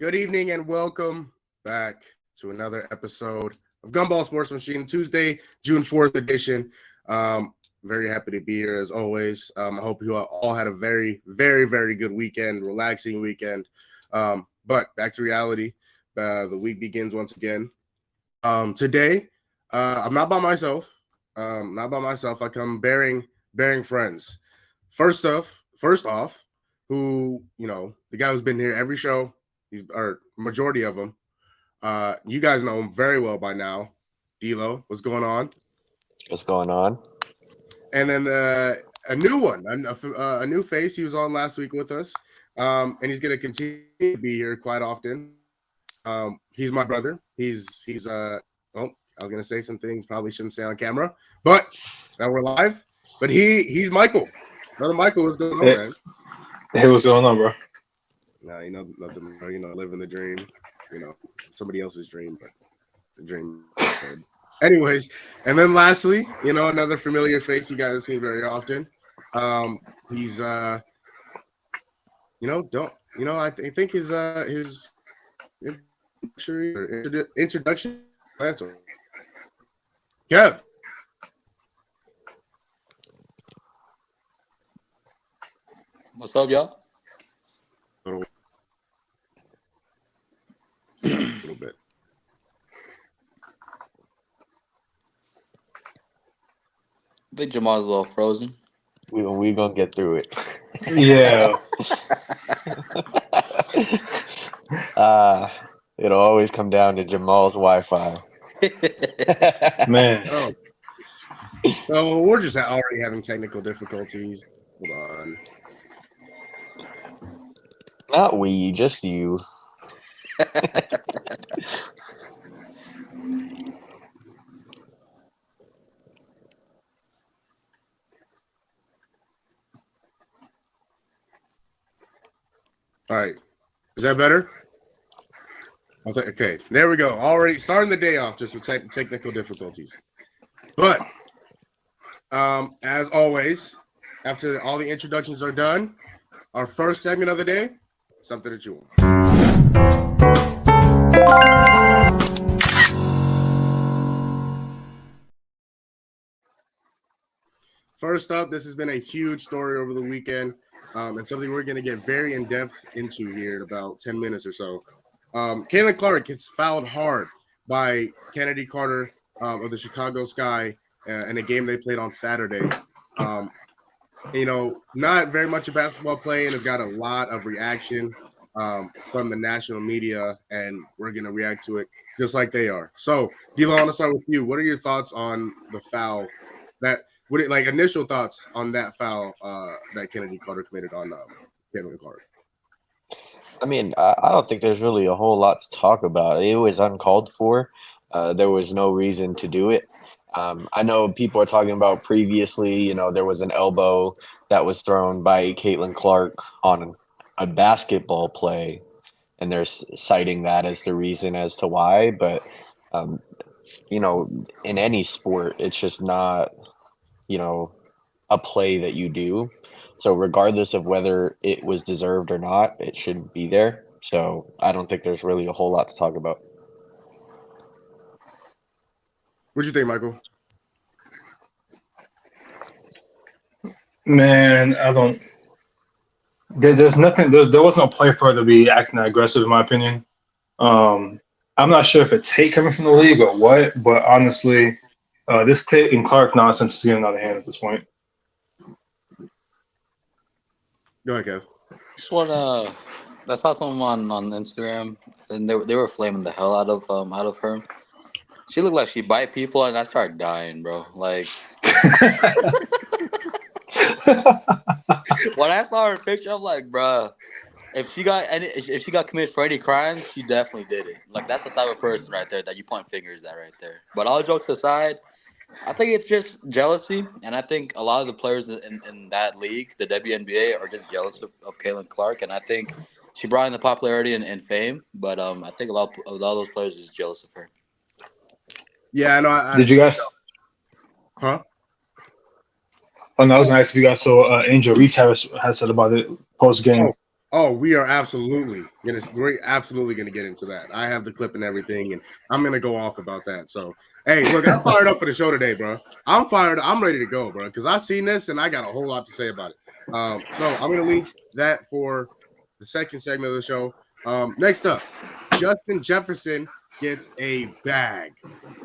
Good evening and welcome back to another episode of Gumball Sports Machine, Tuesday, June 4th edition. Very happy to be here as always. I hope you all had a very, very, very good weekend, relaxing weekend. But back to reality. The week begins once again. Today, I'm not by myself. I come bearing friends. First off, who, the guy who's been here every show. Majority of them. You guys know him very well by now. D'Lo, what's going on? What's going on? And then a new one, a new face. He was on last week with us, and he's going to continue to be here quite often. He's my brother. He's I was going to say some things probably shouldn't say on camera, but now we're live. But he's Michael. Brother Michael, what's going on, man? Hey, what's going on, bro? Nothing, living the dream, somebody else's dream, but the dream. Anyways, and then lastly, another familiar face you guys have seen very often. He's I think his introduction. Kev. What's up, y'all? A little bit. I think Jamal's a little frozen. We gonna get through it. Yeah. It'll always come down to Jamal's Wi-Fi. Man. Oh. So we're just already having technical difficulties. Hold on. Not we, just you. All right. Is that better? Okay. There we go. Already starting the day off just with technical difficulties. But as always, after all the introductions are done, our first segment of the day, something that you want. First up, this has been a huge story over the weekend, and something we're going to get very in-depth into here in about 10 minutes or so. Caitlin Clark gets fouled hard by Kennedy Carter of the Chicago Sky in a game they played on Saturday. Not very much a basketball play, and has got a lot of reaction from the national media, and we're going to react to it just like they are. So, D'Lo, I want to start with you. What are your thoughts on the foul? Initial thoughts on that foul that Kennedy Carter committed on Caitlin Clark? I mean, I don't think there's really a whole lot to talk about. It was uncalled for. There was no reason to do it. I know people are talking about previously, there was an elbow that was thrown by Caitlin Clark on a basketball play, and they're citing that as the reason as to why. But, in any sport, it's just not, a play that you do. So regardless of whether it was deserved or not, it shouldn't be there. So I don't think there's really a whole lot to talk about. What'd you think, Michael? Man, I don't. There's nothing. There was no play for her to be acting aggressive, in my opinion. I'm not sure if it's hate coming from the league or what, but honestly, this Caitlin Clark nonsense is getting out of hand at this point. Go ahead, Kev. Just wanna. I saw someone on Instagram, and they were flaming the hell out of her. She looked like she bite people, and I started dying, bro. Like when I saw her picture, I'm like, bro, if she got committed for any crimes, she definitely did it. Like that's the type of person right there that you point fingers at right there. But all jokes aside, I think it's just jealousy, and I think a lot of the players in that league, the WNBA, are just jealous of Caitlin Clark, and I think she brought in the popularity and fame, but I think a lot of those players are just jealous of her. Yeah, I know. Did you guys? Huh? Oh, no, I was nice if you guys saw Angel Reese has said about it post game. Oh, we're absolutely gonna get into that. I have the clip and everything, and I'm gonna go off about that. So, hey, look, I'm fired up for the show today, bro. I'm fired. I'm ready to go, bro, because I've seen this and I got a whole lot to say about it. So I'm gonna leave that for the second segment of the show. Next up, Justin Jefferson gets a bag.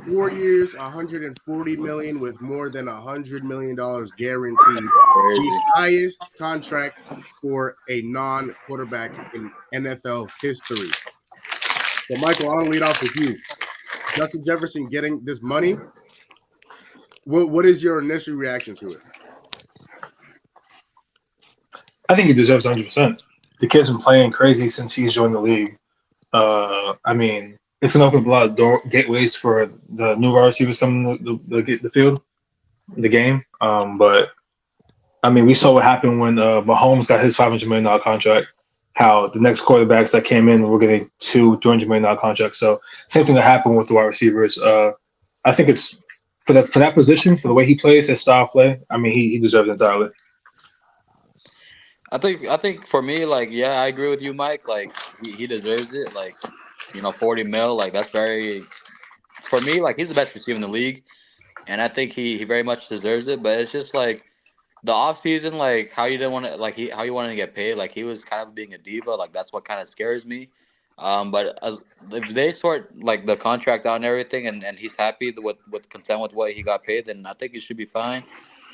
4 years, 140 million with more than $100 million guaranteed. The Crazy. highest contract for a non-quarterback in NFL history. So, Michael, I want to lead off with you. Justin Jefferson getting this money. What is your initial reaction to it? I think he deserves 100%. The kid's been playing crazy since he's joined the league. I mean, it's gonna open up a lot of gateways for the new wide receivers coming to the field, the game. But I mean, we saw what happened when Mahomes got his $500 million contract. How the next quarterbacks that came in were getting $200 million contracts. So same thing that happened with the wide receivers. I think it's for that position, for the way he plays, his style of play. I mean, he deserves it entirely. I think for me, like, yeah, I agree with you, Mike. Like, he deserves it. Like, 40 mil, like, that's very, for me, like, he's the best receiver in the league, and I think he very much deserves it. But it's just like the off season, like how you didn't want to, like how you wanted to get paid. Like, he was kind of being a diva. Like, that's what kind of scares me. But as if they sort like the contract out and everything, and he's happy with content with what he got paid, then I think he should be fine.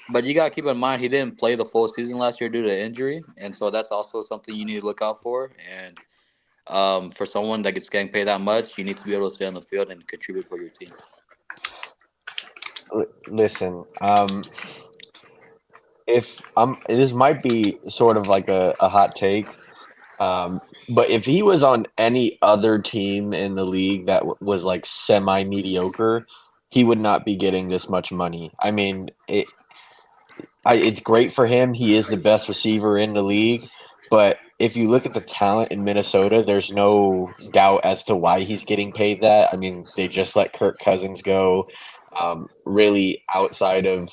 But you gotta keep in mind he didn't play the full season last year due to injury, and so that's also something you need to look out for. And for someone that gets getting paid that much, you need to be able to stay on the field and contribute for your team. Listen, if this might be sort of like a hot take, but if he was on any other team in the league that was like semi mediocre, he would not be getting this much money. I mean, it's great for him. He is the best receiver in the league. But if you look at the talent in Minnesota, there's no doubt as to why he's getting paid that. I mean, they just let Kirk Cousins go. Really, outside of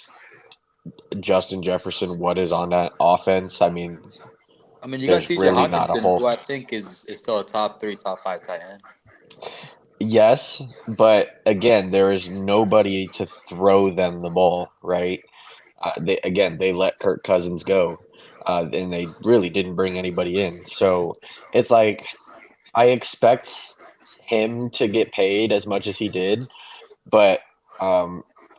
Justin Jefferson, what is on that offense? I mean, I mean, you got there's T.J. really not a Hawkinson, whole. who I think is still a top 3, top 5 tight end. Yes, but again, there is nobody to throw them the ball, right? They let Kirk Cousins go, and they really didn't bring anybody in. So it's like I expect him to get paid as much as he did, but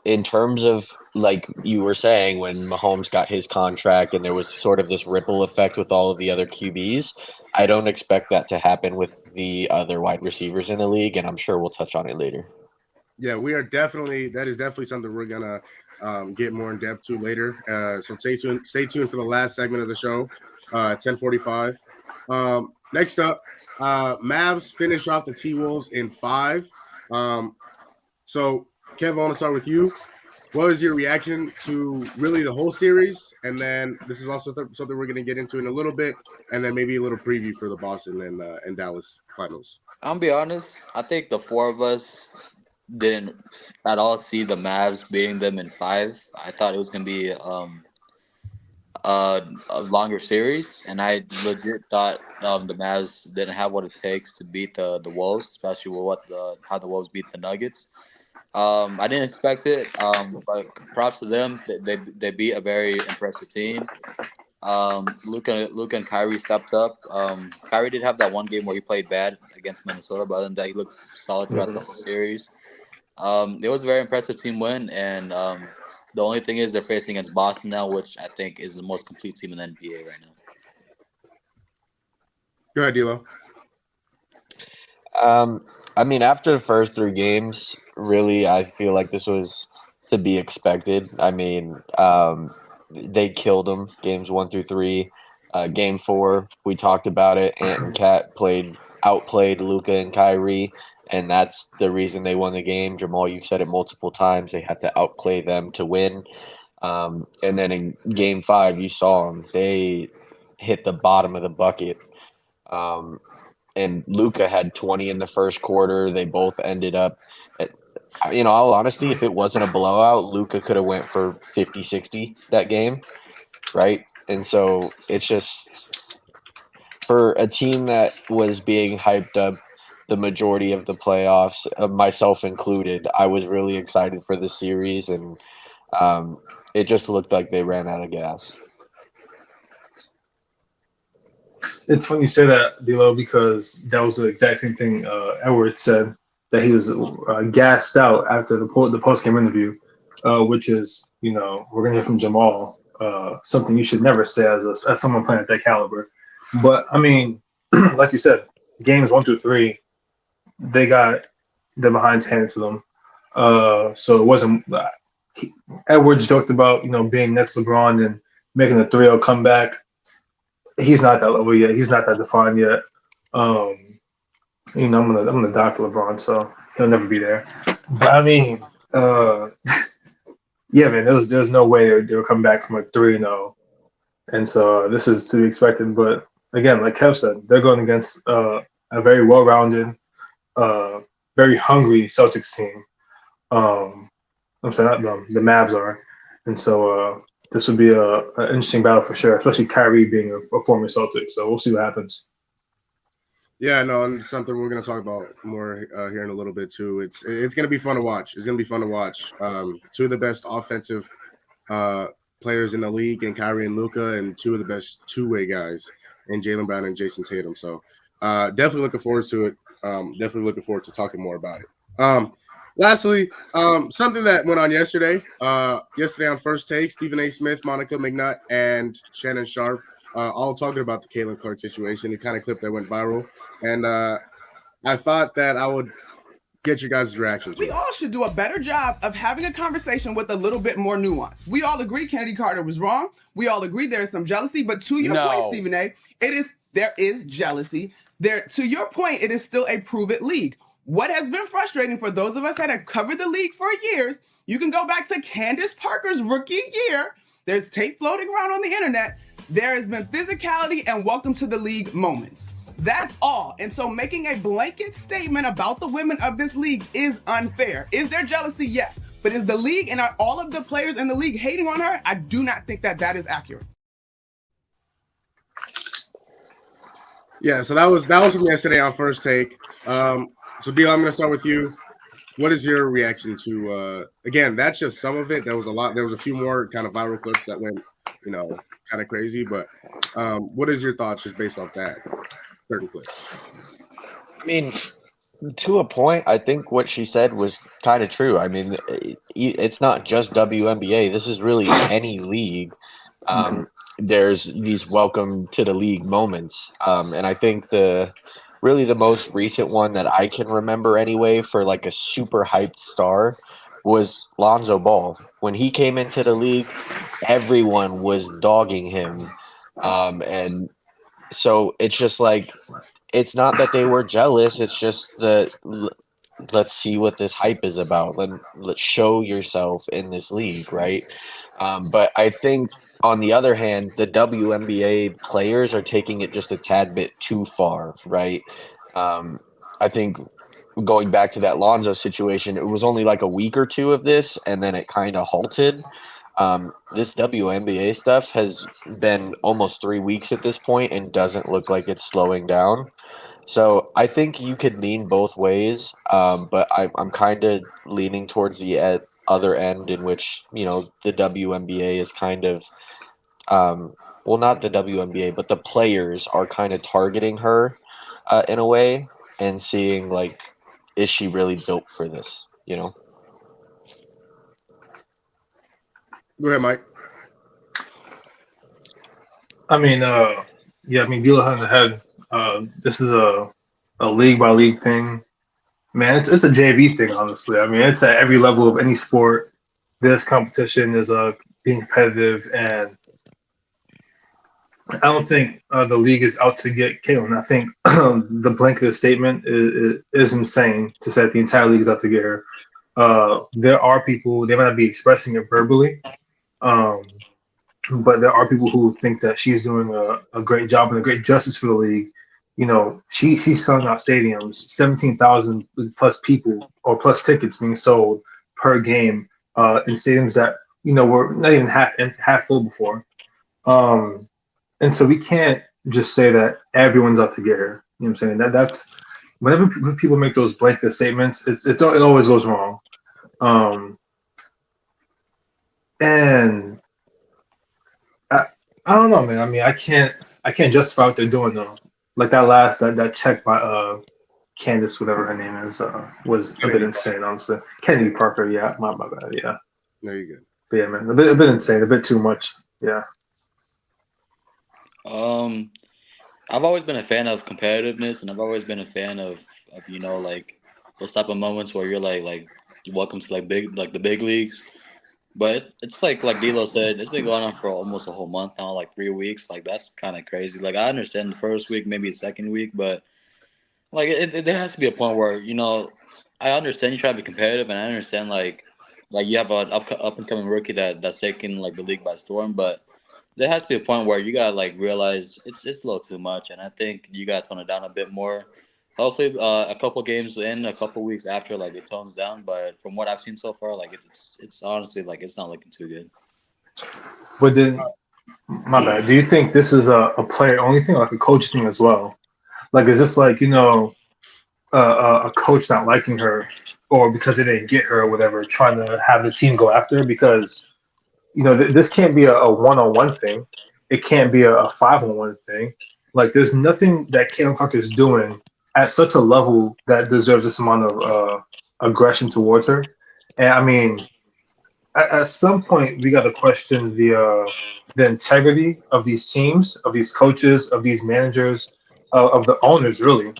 in terms of like you were saying, when Mahomes got his contract and there was sort of this ripple effect with all of the other QBs, I don't expect that to happen with the other wide receivers in the league, and I'm sure we'll touch on it later. Yeah, that is definitely something we're gonna get more in depth to later. So stay tuned for the last segment of the show, 10:45. Next up, Mavs finish off the T Wolves in 5. So Kev, I want to start with you. What was your reaction to really the whole series? And then this is also something we're going to get into in a little bit, and then maybe a little preview for the Boston and Dallas finals. I'm gonna be honest. I think the 4 of us didn't at all see the Mavs beating them in 5. I thought it was gonna be a longer series, and I legit thought the Mavs didn't have what it takes to beat the Wolves, especially with how the Wolves beat the Nuggets. I didn't expect it, but props to them. They beat a very impressive team. Luka and Kyrie stepped up. Kyrie did have that one game where he played bad against Minnesota, but other than that, he looked solid throughout the whole series. It was a very impressive team win, and the only thing is they're facing against Boston now, which I think is the most complete team in the NBA right now. Go ahead, D'Lo. I mean, after the first 3 games, really, I feel like this was to be expected. I mean, they killed them games 1 through 3. Game 4, we talked about it. Ant and Cat outplayed Luka and Kyrie, and that's the reason they won the game. Jamal, you've said it multiple times. They had to outplay them to win. And then in Game 5, you saw them. They hit the bottom of the bucket. And Luka had 20 in the first quarter. They both ended up all honesty, if it wasn't a blowout, Luka could have went for 50, 60 that game, right? And so it's just for a team that was being hyped up the majority of the playoffs, myself included, I was really excited for the series, and it just looked like they ran out of gas. It's funny you say that, D'Lo, because that was the exact same thing Edward said, that he was gassed out after the post game interview, which is, we're gonna hear from Jamal, something you should never say as someone playing at that caliber. But I mean, like you said, games 1 through 3, they got the behinds handed to them. So it wasn't. Edwards joked about being next LeBron and making a 3-0 comeback. He's not that level yet. He's not that defined yet. I'm gonna dock LeBron, so he'll never be there. But I mean, yeah, man, there's no way they would come back from a 3-0, and so this is to be expected. But again, like Kev said, they're going against a very well-rounded, very hungry Celtics team. I'm saying not them, the Mavs are, and so this would be an interesting battle for sure, especially Kyrie being a former Celtic. So we'll see what happens. Yeah, no, and something we're going to talk about more here in a little bit too. It's going to be fun to watch. It's going to be fun to watch. Two of the best offensive players in the league, in Kyrie and Luka, and two of the best two-way guys in Jaylen Brown and Jason Tatum. So definitely looking forward to it. Definitely looking forward to talking more about it. Lastly, something that went on yesterday. Yesterday on First Take, Stephen A. Smith, Monica McNutt, and Shannon Sharp all talking about the Caitlin Clark situation. It kind of clip that went viral. And I thought that I would get your guys' reactions. We all should do a better job of having a conversation with a little bit more nuance. We all agree Kennedy Carter was wrong. We all agree there is some jealousy. But to your point, Stephen A., there is jealousy. To your point, it is still a prove-it league. What has been frustrating for those of us that have covered the league for years, you can go back to Candace Parker's rookie year. There's tape floating around on the internet. There has been physicality and welcome to the league moments. That's all. And so making a blanket statement about the women of this league is unfair. Is there jealousy? Yes. But is the league and are all of the players in the league hating on her? I do not think that is accurate. Yeah, so that was from yesterday on First Take. So, Deal, I'm going to start with you. What is your reaction to, again, that's just some of it. There was a lot. There was a few more kind of viral clips that went, kind of crazy. But what is your thoughts just based off that certain clip? I mean, to a point, I think what she said was kind of true. I mean, it's not just WNBA. This is really any league. There's these welcome to the league moments. And I think the most recent one that I can remember anyway for like a super hyped star was Lonzo Ball. When he came into the league, everyone was dogging him. And so it's just like, it's not that they were jealous. It's just that let's see what this hype is about. Let's show yourself in this league, right? But I think on the other hand, the WNBA players are taking it just a tad bit too far, right? I think going back to that Lonzo situation, it was only like a week or two of this, and then it kind of halted. This WNBA stuff has been almost 3 weeks at this point and doesn't look like it's slowing down. So I think you could lean both ways, but I'm kind of leaning towards the other end in which, the WNBA is kind of well, not the WNBA, but the players are kind of targeting her in a way and seeing, like, is she really built for this, Go ahead, Mike. I mean, Gila on the head. This is a league-by-league thing. Man, it's a JV thing, honestly. I mean, it's at every level of any sport. This competition is being competitive, and I don't think the league is out to get Caitlin. I think the blanket statement is insane to say that the entire league is out to get her. There are people, they might not be expressing it verbally, but there are people who think that she's doing a great job and a great justice for the league. She's selling out stadiums, 17,000 plus people or plus tickets being sold per game in stadiums that, were not even half full before. And so we can't just say that everyone's out to get her. You know what I'm saying? That's whenever people make those blanket statements, it always goes wrong. And I don't know, man. I mean, I can't justify what they're doing though. Like that check by Candace, whatever her name is, was a bit insane, honestly. Kennedy Parker, yeah, my bad, yeah. No, you're good. But yeah, man, a bit insane, a bit too much, yeah. I've always been a fan of competitiveness, and I've always been a fan of like those type of moments where you're like welcome to the big leagues. But it's like D'Lo said, it's been going on for almost a whole month now, like 3 weeks. Like that's kind of crazy. Like I understand the first week, maybe the second week, but like there has to be a point where I understand you try to be competitive, and I understand like you have an up and coming rookie that's taking like the league by storm, but there has to be a point where you gotta like realize it's a little too much, and I think you gotta tone it down a bit more. Hopefully, a couple games in, a couple weeks after, like it tones down. But from what I've seen so far, like it's honestly like it's not looking too good. But then, my bad. Do you think this is a player only thing, or like a coach thing as well? Like, is this like a coach not liking her, or because they didn't get her or whatever, trying to have the team go after her? Because this can't be a one-on-one thing. It can't be a five-on-one thing. Like, there's nothing that Caitlin Clark is doing at such a level that deserves this amount of aggression towards her. And I mean, at some point, we got to question the integrity of these teams, of these coaches, of these managers, of the owners, really,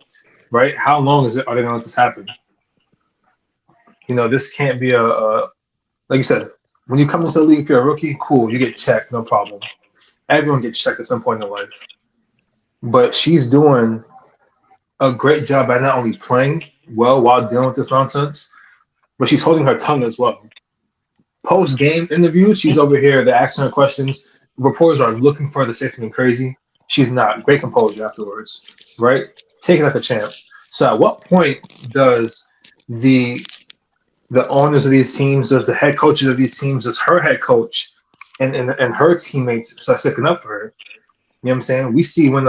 right? How long are they going to let this happen? This can't be like you said, when you come into the league, if you're a rookie, cool, you get checked, no problem. Everyone gets checked at some point in life. But she's doing a great job by not only playing well while dealing with this nonsense, but she's holding her tongue as well. Post-game interviews, she's over here, they're asking her questions. Reporters are looking for her to say something crazy. She's not. Great composure afterwards, right? Taking like a champ. So at what point does the owners of these teams, does the head coaches of these teams, does her head coach and her teammates start sticking up for her? You know what I'm saying? We see when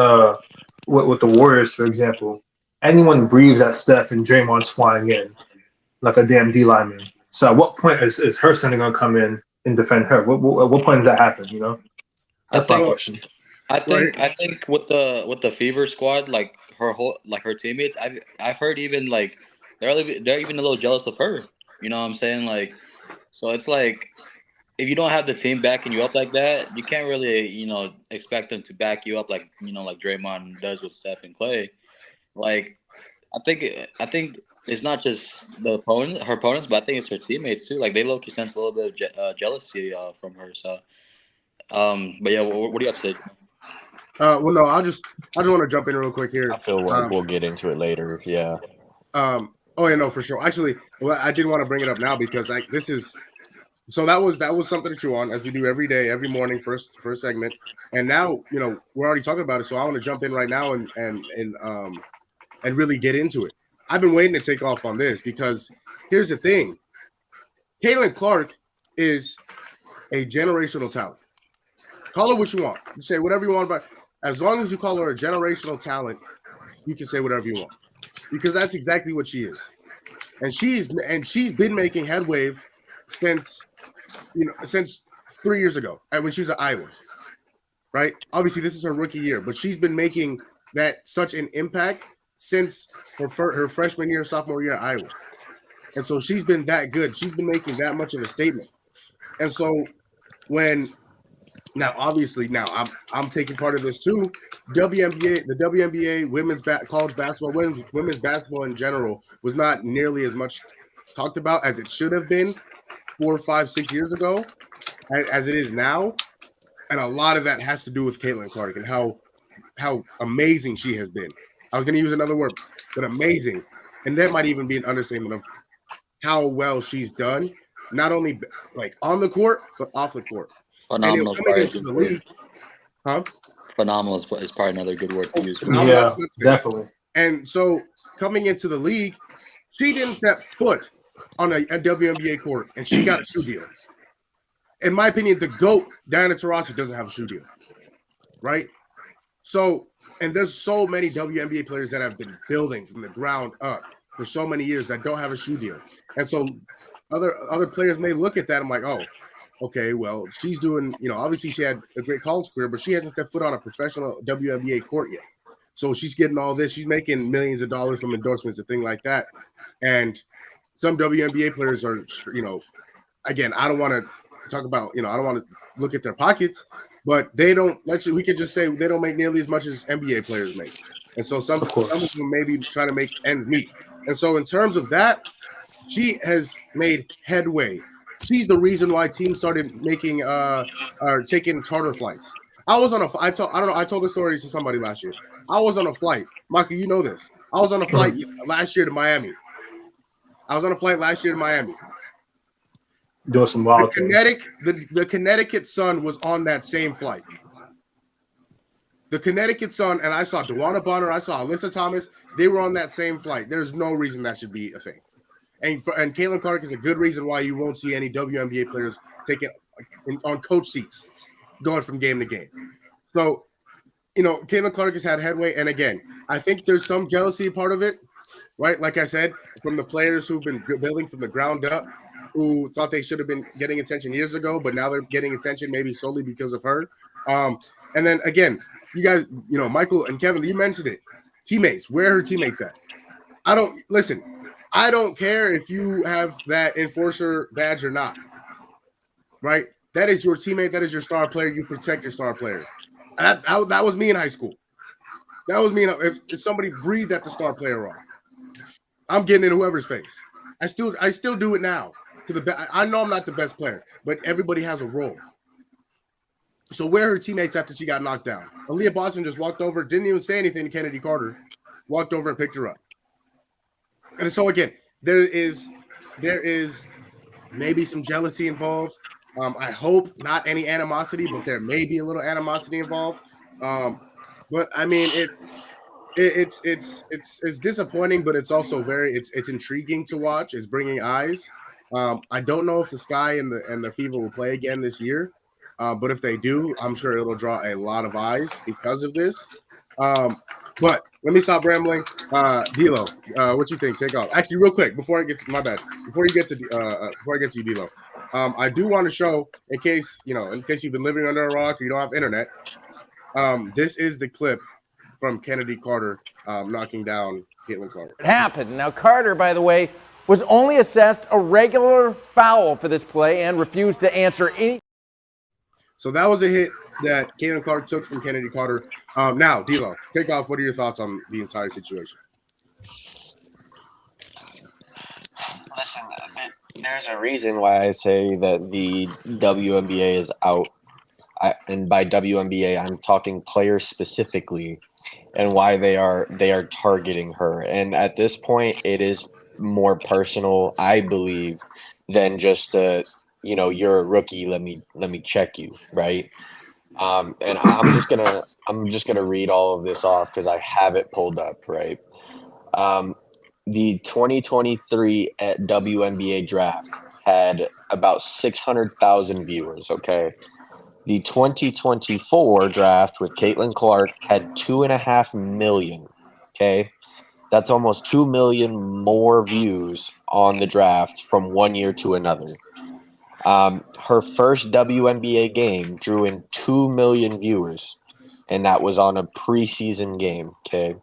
with the Warriors, for example, anyone breathes at Steph and Draymond's flying in like a damn D lineman. So at what point is her center gonna come in and defend her? What point does that happen? That's my question. I think with the Fever squad, like her teammates, I've heard even like they're even a little jealous of her. You know what I'm saying? Like, so it's like if you don't have the team backing you up like that, you can't really expect them to back you up like like Draymond does with Steph and Clay. Like, I think it's not just her opponents, but I think it's her teammates too. Like they low-key sense a little bit of jealousy from her. So, but yeah, what do you have to say? Well, no, I just want to jump in real quick here. I feel like we'll get into it later. Yeah. Oh yeah, no, for sure. Actually, well, I did want to bring it up now because that was something to chew on as we do every day, every morning, first segment. And now, we're already talking about it, so I want to jump in right now and really get into it. I've been waiting to take off on this because here's the thing. Caitlin Clark is a generational talent. Call her what you want. You say whatever you want about. As long as you call her a generational talent, you can say whatever you want. Because that's exactly what she is. And she's been making headway since 3 years ago, when she was at Iowa. Right? Obviously, this is her rookie year, but she's been making that such an impact since her freshman year, sophomore year at Iowa. And so she's been that good. She's been making that much of a statement. And so I'm taking part of this too. The WNBA, college basketball, women's basketball in general was not nearly as much talked about as it should have been 4, 5, 6 years ago as it is now. And a lot of that has to do with Caitlin Clark and how amazing she has been. I was going to use another word, but amazing. And that might even be an understatement of how well she's done, not only like on the court, but off the court. Phenomenal. Phenomenal is probably another good word to use. Yeah, definitely. And so coming into the league, she didn't step foot on a WNBA court, and she got a shoe deal. In my opinion, the GOAT, Diana Taurasi, doesn't have a shoe deal, right? So, and there's so many WNBA players that have been building from the ground up for so many years that don't have a shoe deal. And so other players may look at that and like, oh, okay, well, she's doing, obviously she had a great college career, but she hasn't stepped foot on a professional WNBA court yet. So she's getting all this. She's making millions of dollars from endorsements and things like that. And some WNBA players are, again, I don't want to talk about, I don't want to look at their pockets, but they don't, we could just say they don't make nearly as much as NBA players make. And so some of them maybe trying to make ends meet. And so in terms of that, she has made headway. She's the reason why teams started making taking charter flights. I told this story to somebody last year. I was on a flight. Michael, you know this. I was on a flight last year to Miami. Doing some wild things. The Connecticut Sun was on that same flight. The Connecticut Sun, and I saw DeWanna Bonner, I saw Alyssa Thomas. They were on that same flight. There's no reason that should be a thing. And Caitlin Clark is a good reason why you won't see any WNBA players taking on coach seats going from game to game. So, Caitlin Clark has had headway. And again, I think there's some jealousy part of it, right? Like I said, from the players who've been building from the ground up, who thought they should have been getting attention years ago, but now they're getting attention maybe solely because of her. And then again, you guys, Michael and Kevin, you mentioned it. Teammates, where are her teammates at? I don't care if you have that enforcer badge or not, right? That is your teammate. That is your star player. You protect your star player. That was me in high school. That was me. If somebody breathed at the star player wrong, I'm getting in whoever's face. I still do it now. I know I'm not the best player, but everybody has a role. So where are her teammates after she got knocked down? Aaliyah Boston just walked over, didn't even say anything to Kennedy Carter, walked over and picked her up. And so again, there is maybe some jealousy involved. I hope not any animosity, but there may be a little animosity involved. But I mean, it's disappointing, but it's also it's intriguing to watch. It's bringing eyes. I don't know if the Sky and the Fever will play again this year, but if they do, I'm sure it'll draw a lot of eyes because of this. But let me stop rambling. D'Lo, what you think? Take off. Actually, real quick before I get to before you get to you, D'Lo, I do want to show in case you've been living under a rock or you don't have internet. This is the clip from Kennedy Carter knocking down Caitlin Carter. It happened. Now Carter, by the way, was only assessed a regular foul for this play and refused to answer any. So that was a hit that Caitlin Clark took from Kennedy Carter. Now, D'Lo, take off. What are your thoughts on the entire situation? Listen, there's a reason why I say that the WNBA is out. And by WNBA, I'm talking players specifically, and why they are targeting her. And at this point, it is more personal, I believe, than just you're a rookie. Let me check you, right? And I'm just gonna read all of this off because I have it pulled up, right? The 2023 WNBA draft had about 600,000 viewers. Okay, the 2024 draft with Caitlin Clark had 2.5 million. Okay, that's almost 2 million more views on the draft from one year to another. Her first WNBA game drew in 2 million viewers, and that was on a preseason game. Okay,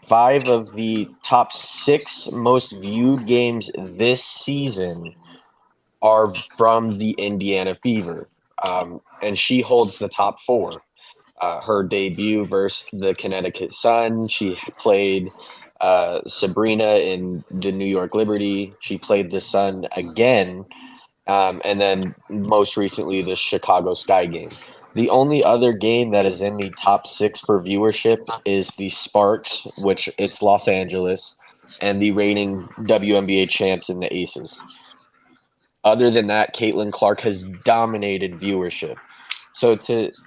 5 of the top 6 most viewed games this season are from the Indiana Fever, and she holds the top 4. Her debut versus the Connecticut Sun, she played Sabrina in the New York Liberty. She played the Sun again. And then most recently, the Chicago Sky game. The only other game that is in the top 6 for viewership is the Sparks, which it's Los Angeles, and the reigning WNBA champs in the Aces. Other than that, Caitlin Clark has dominated viewership. So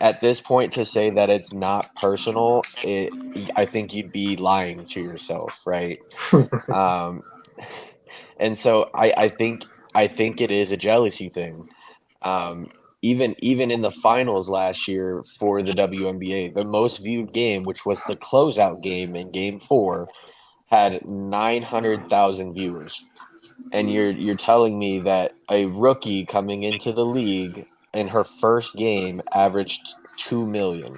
at this point to say that it's not personal, I think you'd be lying to yourself, right? And so I think it is a jealousy thing. even in the finals last year for the WNBA, the most viewed game, which was the closeout game in Game 4, had 900,000 viewers. And you're telling me that a rookie coming into the league in her first game averaged 2 million.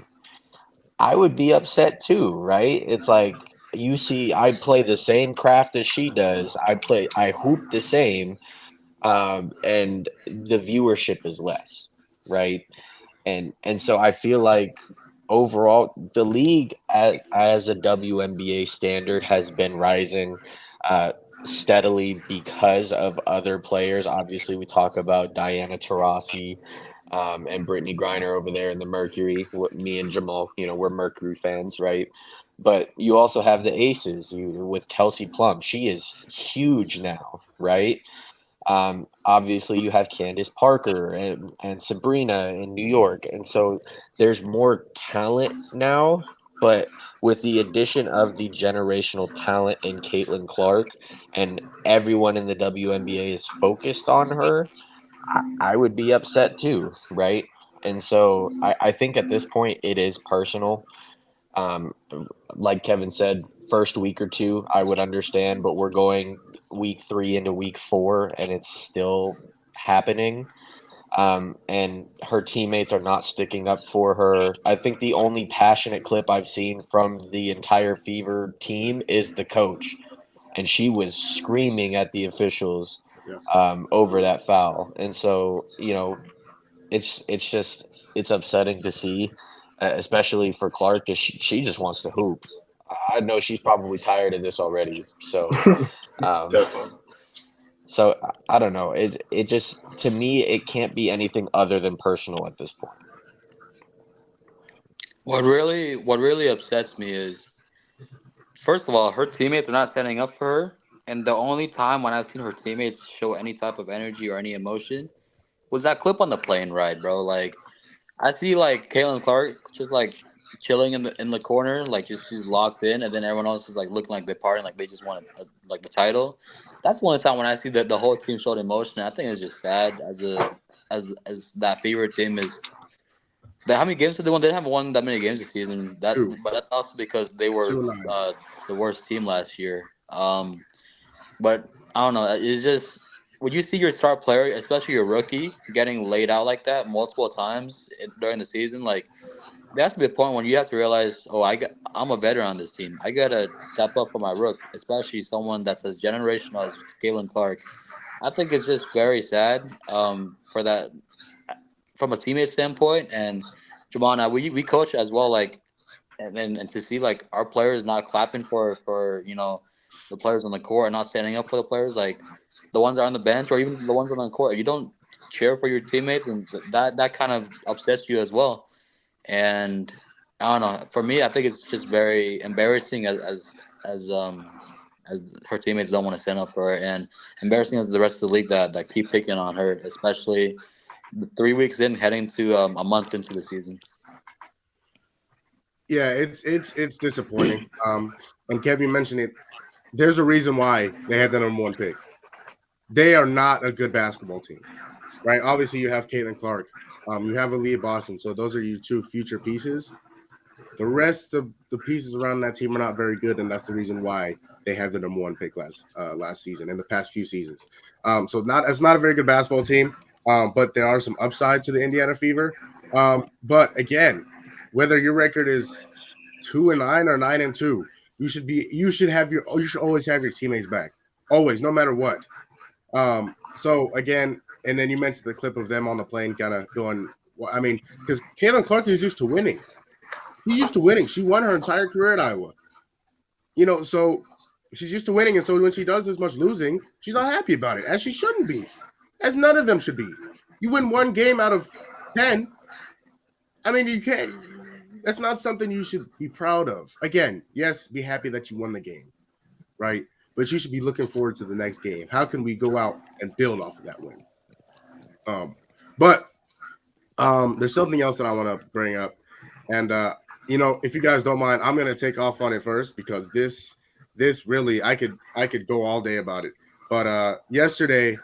I would be upset too, right? It's like you see, I play the same craft as she does. I hoop the same, and the viewership is less, right? And so I feel like overall the league as a WNBA standard has been rising steadily because of other players. Obviously, we talk about Diana Taurasi and Brittany Griner over there in the Mercury. Me and Jamal, we're Mercury fans, right? But you also have the aces with Kelsey Plum. She is huge now, right? Obviously, you have Candace Parker and Sabrina in New York. And so there's more talent now. But with the addition of the generational talent in Caitlin Clark and everyone in the WNBA is focused on her, I would be upset too, right? And so I think at this point it is personal. Um, like Kevin said, first week or two, I would understand, but we're going week 3 into week 4, and it's still happening. And her teammates are not sticking up for her. I think the only passionate clip I've seen from the entire Fever team is the coach, and she was screaming at the officials over that foul. And so, it's upsetting to see, especially for Clark, because she just wants to hoop. I know she's probably tired of this already. So, um, Definitely. so I don't know. It just, to me, it can't be anything other than personal at this point. What really upsets me is, first of all, her teammates are not standing up for her, and the only time when I've seen her teammates show any type of energy or any emotion was that clip on the plane ride, bro. Like, I see like Caitlin Clark just like chilling in the corner, like just she's locked in, and then everyone else is like looking like they're partying, like they just want like the title. That's the only time when I see that the whole team showed emotion. I think it's just sad as that favorite team is. How many games did they won? They didn't have won that many games this season. Two. But that's also because they were 2-9. the worst team last year. But I don't know. It's just when you see your star player, especially your rookie, getting laid out like that multiple times during the season, like there has to be a point when you have to realize, oh, I'm a veteran on this team. I gotta step up for my rook, especially someone that's as generational as Caitlin Clark. I think it's just very sad for that from a teammate standpoint. And Jamal and I, we coach as well, like and to see like our players not clapping for the players on the court and not standing up for the players, like the ones that are on the bench or even the ones on the court. If you don't cheer for your teammates, and that kind of upsets you as well. And I don't know. For me, I think it's just very embarrassing as her teammates don't want to stand up for her, and embarrassing as the rest of the league that keep picking on her, especially 3 weeks in, heading to a month into the season. Yeah, it's disappointing. And Kevin mentioned it. There's a reason why they had the #1 pick. They are not a good basketball team, right? Obviously, you have Caitlin Clark, you have Aaliyah Boston, so those are your two future pieces. The rest of the pieces around that team are not very good, and that's the reason why they had the #1 pick last season and the past few seasons. So it's not a very good basketball team, but there are some upside to the Indiana Fever. But again, whether your record is 2-9 or 9-2, you should always have your teammates back, always, no matter what. So again, and then you mentioned the clip of them on the plane, kind of going. Well, I mean, because Caitlin Clark is used to winning. She's used to winning. She won her entire career at Iowa. So she's used to winning, and so when she does this much losing, she's not happy about it, as she shouldn't be, as none of them should be. You win one game out of 10. I mean, you can't. That's not something you should be proud of. Again, yes, be happy that you won the game, right? But you should be looking forward to the next game. How can we go out and build off of that win? But there's something else that I want to bring up, and if you guys don't mind, I'm gonna take off on it first because this really I could go all day about it. But yesterday,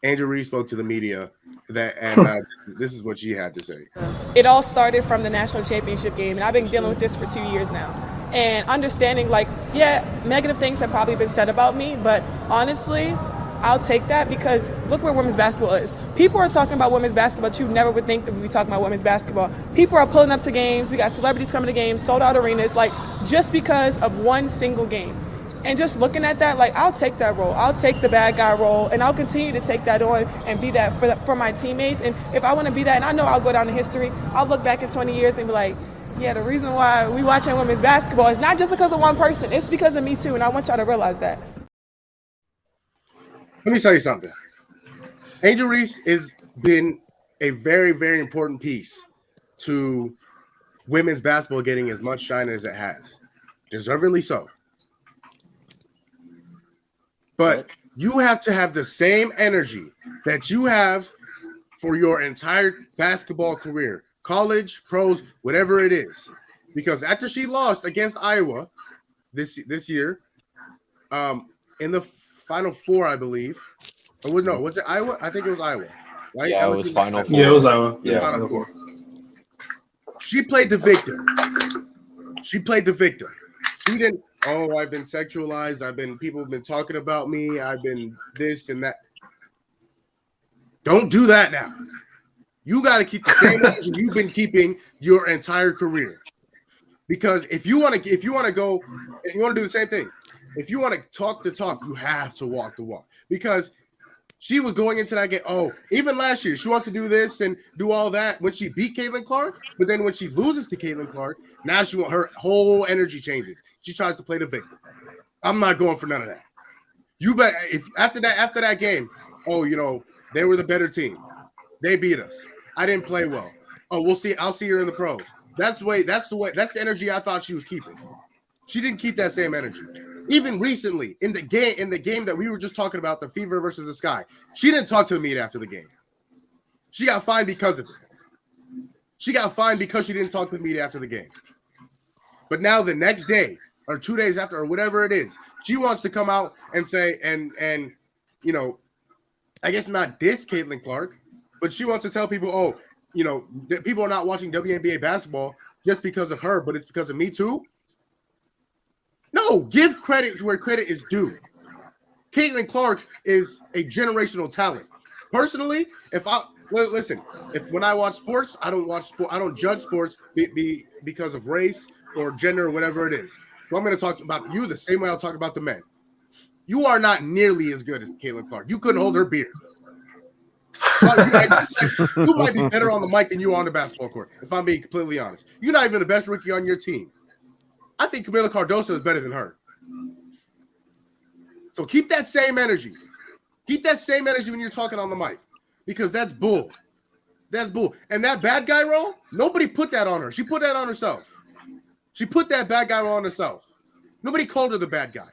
Angel Reese spoke to the media and this is what she had to say. It all started from the national championship game, and I've been dealing with this for 2 years now. And understanding, like, yeah, negative things have probably been said about me, but honestly, I'll take that because look where women's basketball is. People are talking about women's basketball, but you never would think that we'd be talking about women's basketball. People are pulling up to games. We got celebrities coming to games, sold out arenas, like, just because of one single game. And just looking at that, like, I'll take that role. I'll take the bad guy role, and I'll continue to take that on and be that for my teammates. And if I want to be that, and I know I'll go down in history, I'll look back in 20 years and be like, yeah, the reason why we watching women's basketball is not just because of one person. It's because of me, too, and I want y'all to realize that. Let me tell you something. Angel Reese has been a very, very important piece to women's basketball getting as much shine as it has. Deservedly so. But you have to have the same energy that you have for your entire basketball career, college, pros, whatever it is. Because after she lost against Iowa this year, in the Final Four, I believe. Or no, was it Iowa? I think it was Iowa. Right? Yeah, it was Final Four. Yeah, it was Iowa. Yeah. Final Four. She played the victim. She didn't, oh, I've been sexualized. People have been talking about me. I've been this and that. Don't do that now. You got to keep the same energy you've been keeping your entire career. Because if you want to do the same thing. If you want to talk the talk, you have to walk the walk. Because she was going into that game. Oh, even last year, she wants to do this and do all that when she beat Caitlin Clark. But then when she loses to Caitlin Clark, now her whole energy changes. She tries to play the victim. I'm not going for none of that. You bet. If after that game, oh, they were the better team. They beat us. I didn't play well. Oh, we'll see. I'll see her in the pros. That's the energy I thought she was keeping. She didn't keep that same energy. Even recently, in the game that we were just talking about, the Fever versus the Sky, she didn't talk to the media after the game. She got fined because of it. She got fined because she didn't talk to the media after the game. But now the next day or 2 days after or whatever it is, she wants to come out and say and I guess not diss Caitlin Clark, but she wants to tell people, that people are not watching WNBA basketball just because of her, but it's because of me too. No, give credit to where credit is due. Caitlin Clark is a generational talent. Personally, when I watch sports, I don't judge sports because of race or gender or whatever it is. So I'm going to talk about you the same way I'll talk about the men. You are not nearly as good as Caitlin Clark. You couldn't hold her beer. So you might be better on the mic than you are on the basketball court, if I'm being completely honest. You're not even the best rookie on your team. I think Camila Cardoso is better than her. So keep that same energy. Keep that same energy when you're talking on the mic, because that's bull. That's bull. And that bad guy role, nobody put that on her. She put that on herself. She put that bad guy role on herself. Nobody called her the bad guy.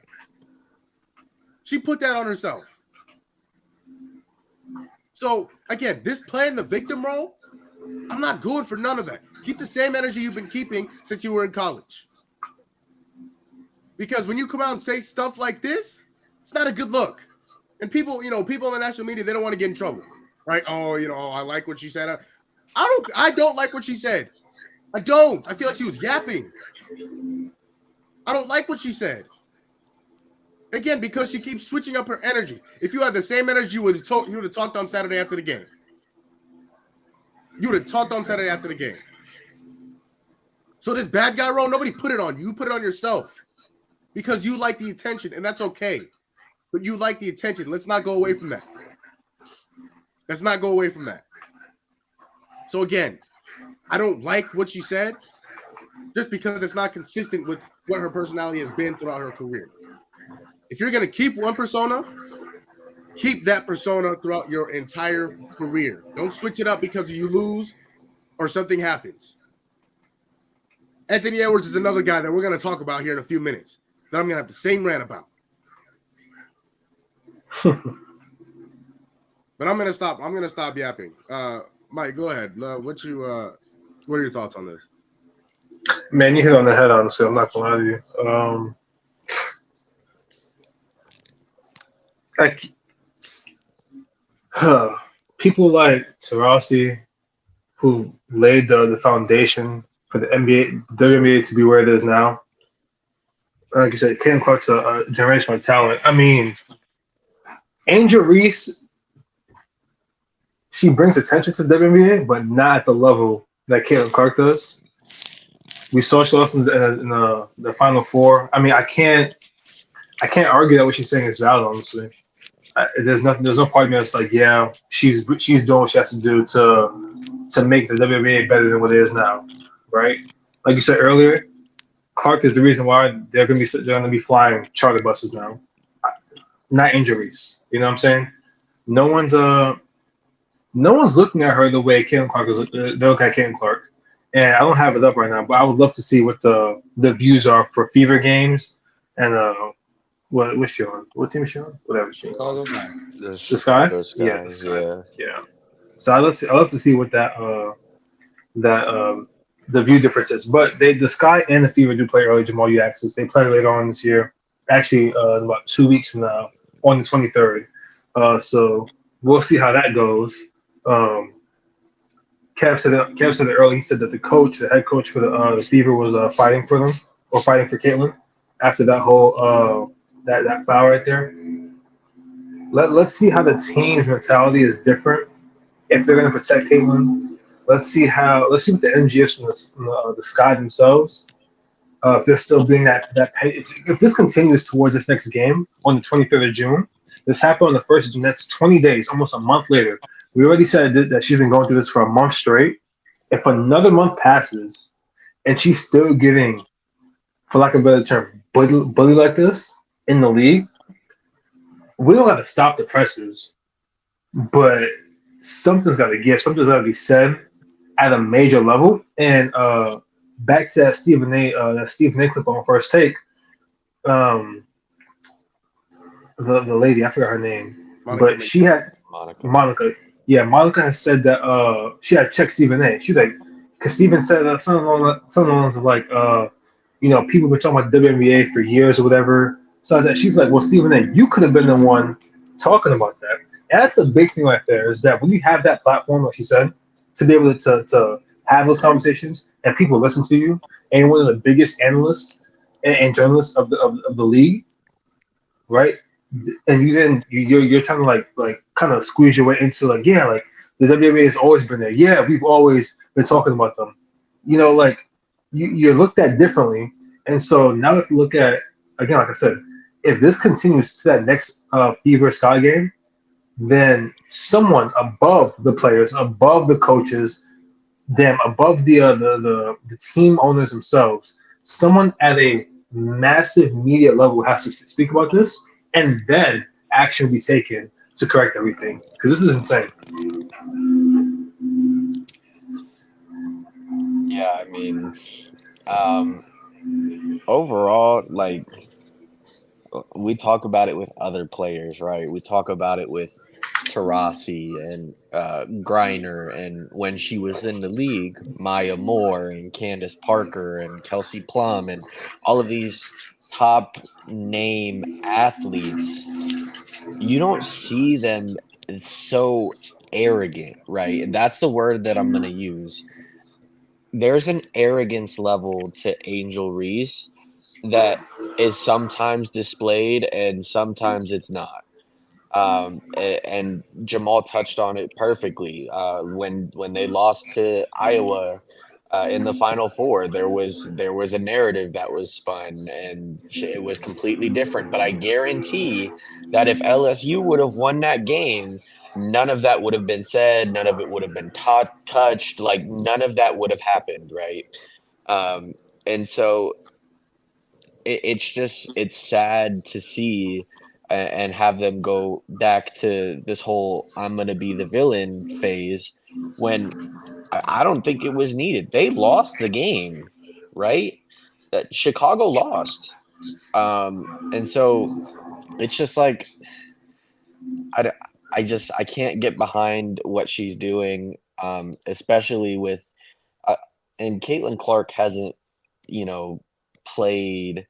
She put that on herself. So, again, this playing the victim role, I'm not going for none of that. Keep the same energy you've been keeping since you were in college. Because when you come out and say stuff like this, it's not a good look. And people in the national media, they don't want to get in trouble, right? Oh, I like what she said. I don't like what she said. I don't. I feel like she was yapping. I don't like what she said. Again, because she keeps switching up her energies. If you had the same energy, you would have talked on Saturday after the game. You would have talked on Saturday after the game. So this bad guy role, nobody put it on you. You put it on yourself. Because you like the attention, and that's okay. But you like the attention. Let's not go away from that. Let's not go away from that. So again, I don't like what she said just because it's not consistent with what her personality has been throughout her career. If you're going to keep one persona, keep that persona throughout your entire career. Don't switch it up because you lose or something happens. Anthony Edwards is another guy that we're going to talk about here in a few minutes that I'm going to have the same rant about. But I'm going to stop. I'm going to stop yapping. Mike, go ahead. What are your thoughts on this? Man, you hit on the head, honestly. I'm not going to lie to you. people like Tarasi, who laid the foundation for the WNBA to be where it is now. Like you said, Caitlin Clark's a generational talent. I mean, Angel Reese, she brings attention to the WNBA, but not at the level that Caitlin Clark does. We saw she lost in the Final Four. I mean, I can't argue that what she's saying is valid. Honestly, there's nothing. There's no part of me that's like, yeah, she's doing what she has to do to make the WNBA better than what it is now, right? Like you said earlier, Clark is the reason why they're gonna be flying charter buses now, not injuries. You know what I'm saying? No one's no one's looking at her the way Caitlin Clark is. They look at Caitlin Clark, and I don't have it up right now, but I would love to see what the views are for Fever games and what's she on? What team is she on? Whatever she Chicago. on. The The Sky? Chicago Yeah, the Sky, Sky. yeah. Yeah. So I love to see what the view difference is. But the Sky and the Fever do play early. Jamal Yaxis. They play later on this year. Actually, in about 2 weeks from now, on the 23rd. So we'll see how that goes. Um, Kev said it early. He said that the head coach for the Fever, was fighting for them or fighting for Caitlin after that whole that foul right there. Let's see how the team's mentality is different if they're going to protect Caitlin. Let's see what the energy is from the Sky themselves. If they're still being if this continues towards this next game on the 23rd of June, this happened on the first of June. That's 20 days, almost a month later. We already said that she's been going through this for a month straight. If another month passes and she's still getting, for lack of a better term, bully like this in the league, we don't have to stop the presses, but something's got to give. Something's got to be said at a major level. And back to that Stephen A. Clip on First Take, the lady, I forgot her name, but she had Monica. Yeah, Monica has said that she had checked Stephen A. She's like, because Stephen said that something along the lines of like, people been talking about WNBA for years or whatever. So that she's like, well, Stephen A., you could have been the one talking about that. And that's a big thing right there, is that when you have that platform, like she said, to be able to have those conversations and people listen to you, and you're one of the biggest analysts and journalists of the league, right? And you're trying to like kind of squeeze your way into like, yeah, like the WNBA has always been there. Yeah, we've always been talking about them. Like you're looked at differently. And so now if you look at, again, like I said, if this continues to that next Fever Sky game, then someone above the players, above the coaches, above the team owners themselves, someone at a massive media level has to speak about this, and then action will be taken to correct everything. Because this is insane. Yeah, I mean, overall, like, we talk about it with other players, right? We talk about it with Tarasi and Griner, and when she was in the league, Maya Moore and Candace Parker and Kelsey Plum and all of these top name athletes. You don't see them so arrogant, right? And that's the word that I'm going to use. There's an arrogance level to Angel Reese that is sometimes displayed and sometimes it's not. And Jamal touched on it perfectly. When they lost to Iowa in the Final Four, there was a narrative that was spun, and it was completely different. But I guarantee that if LSU would have won that game, none of that would have been said. None of it would have been touched. Like none of that would have happened, right? And so it's sad to see and have them go back to this whole I'm gonna be the villain phase when I don't think it was needed. They lost the game, right? Chicago lost, and so it's just like I can't get behind what she's doing, especially with and Caitlin Clark hasn't played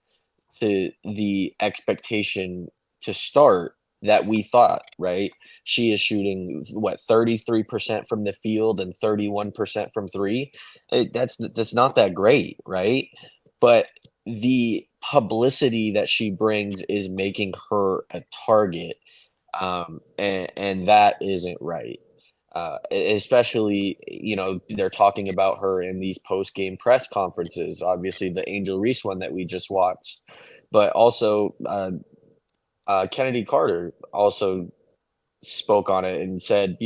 to the expectation to start that we thought, right? She is shooting 33% from the field and 31% from three. That's not that great, right? But the publicity that she brings is making her a target, and that isn't right. Especially, they're talking about her in these post-game press conferences. Obviously, the Angel Reese one that we just watched, but also Kennedy Carter also spoke on it and said,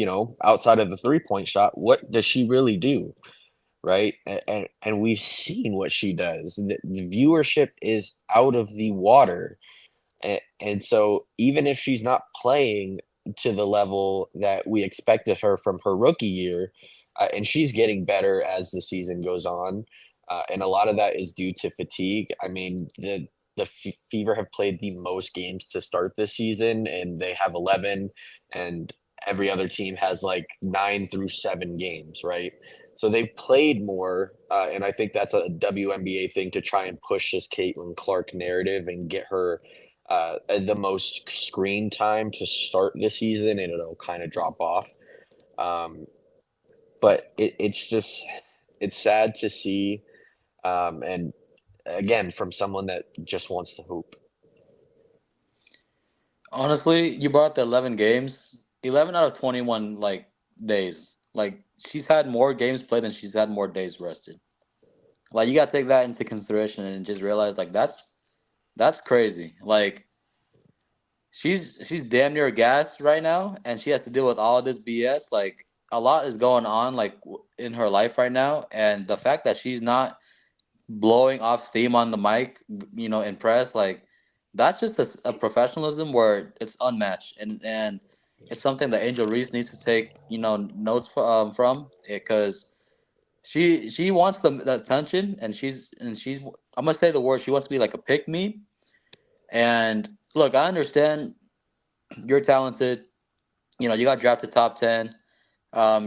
outside of the 3-point shot, what does she really do? Right. And we've seen what she does. The viewership is out of the water. And so even if she's not playing to the level that we expected her from her rookie year, and she's getting better as the season goes on, and a lot of that is due to fatigue. I mean, the Fever have played the most games to start this season, and they have 11, and every other team has like 9 through 7 games, right? So they've played more, and I think that's a WNBA thing to try and push this Caitlin Clark narrative and get her the most screen time to start the season, and it'll kind of drop off. But it's sad to see, and again, from someone that just wants to hoop. Honestly, you brought the 11 games, 11 out of 21 days. Like she's had more games played than she's had more days rested. Like you got to take that into consideration and just realize that's crazy. Like she's damn near gassed right now, and she has to deal with all of this BS. Like a lot is going on in her life right now, and the fact that she's not blowing off steam on the mic, in press, that's just a professionalism where it's unmatched, and it's something that Angel Reese needs to take notes from, because she wants the attention, and she's I'm gonna say the word, she wants to be like a pick me. And look, I understand you're talented. You got drafted top 10.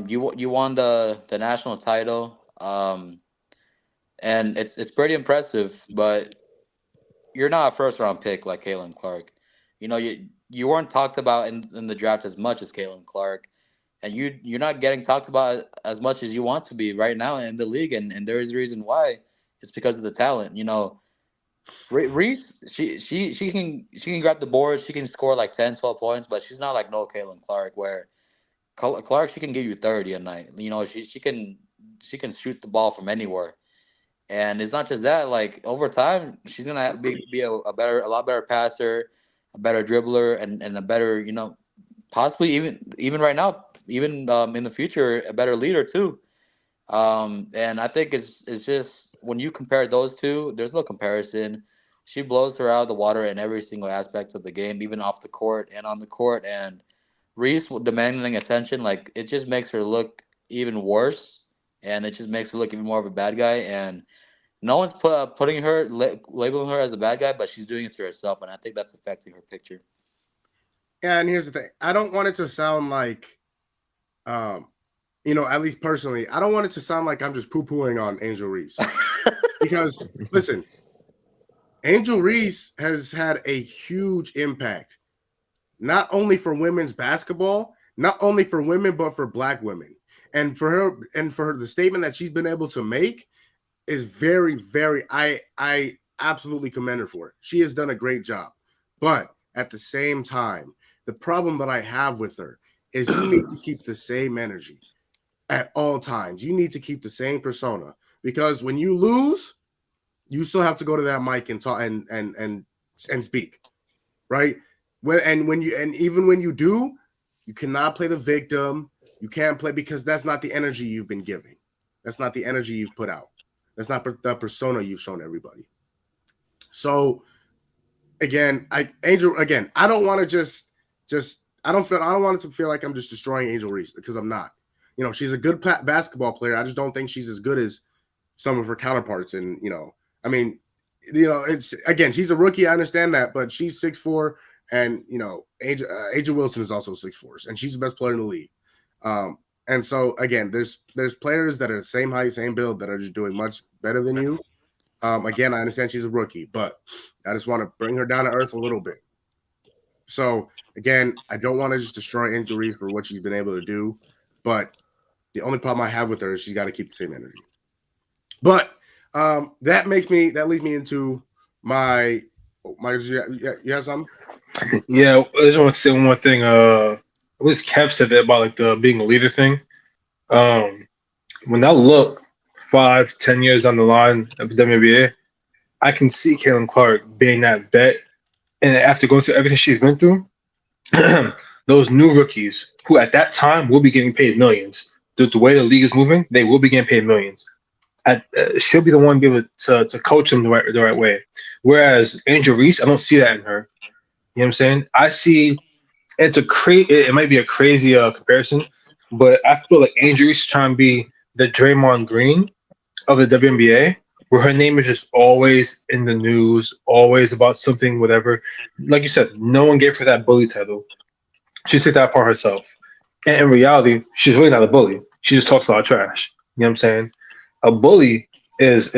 You won the national title. And it's pretty impressive, but you're not a first round pick like Caitlin Clark. You weren't talked about in the draft as much as Caitlin Clark, and you're not getting talked about as much as you want to be right now in the league, and there is a reason why. It's because of the talent. Reese, she can grab the board, she can score like 10, 12 points, but she's not like no Caitlin Clark, where Clark, she can give you 30 a night. She can shoot the ball from anywhere. And it's not just that. Like over time, she's gonna be a lot better passer, a better dribbler, and a better, possibly even right now, even in the future, a better leader too. And I think it's just when you compare those two, there's no comparison. She blows her out of the water in every single aspect of the game, even off the court and on the court. And Reese demanding attention, like it just makes her look even worse, and it just makes her look even more of a bad guy. And no one's putting her labeling her as a bad guy, but she's doing it to herself, and I think that's affecting her picture. Yeah, and here's the thing: I don't want it to sound like, at least personally, I don't want it to sound like I'm just poo-pooing on Angel Reese, because listen, Angel Reese has had a huge impact, not only for women's basketball, not only for women, but for Black women, and for her, the statement that she's been able to make is very, very, I absolutely commend her for it. She has done a great job. But at the same time, the problem that I have with her is you need to keep the same energy at all times. You need to keep the same persona, because when you lose, you still have to go to that mic and talk and speak, right? Even when you do, you cannot play the victim. You can't play, because that's not the energy you've been giving. That's not the energy you've put out. That's not the persona you've shown everybody. So again, I don't want to I don't want it to feel like I'm just destroying Angel Reese, because I'm not. She's a good basketball player. I just don't think she's as good as some of her counterparts. And it's, again, she's a rookie. I understand that, but she's 6'4", and Angel Wilson is also 6'4", and she's the best player in the league. And so again, there's players that are the same height, same build, that are just doing much better than you. Again, I understand she's a rookie, but I just want to bring her down to earth a little bit. So Again, I don't want to just destroy Angel Reese for what she's been able to do, but the only problem I have with her is she's got to keep the same energy. But that leads me into my you have something? Yeah, I just want to say one more thing. I believe Kev said that about like the being a leader thing. When I look 5, 10 years down the line of the WNBA, I can see Caitlin Clark being that vet, and after going through everything she's been through, those new rookies who at that time will be getting paid millions. The way the league is moving, they will be getting paid millions. She'll be the one to be able to coach them the right way. Whereas Angel Reese, I don't see that in her. You know what I'm saying? I see it might be a crazy comparison, but I feel like Angel Reese is trying to be the Draymond Green of the WNBA, where her name is just always in the news, always about something, whatever. Like you said, no one gave her that bully title. She took that upon herself. And in reality, she's really not a bully. She just talks a lot of trash. You know what I'm saying? A bully is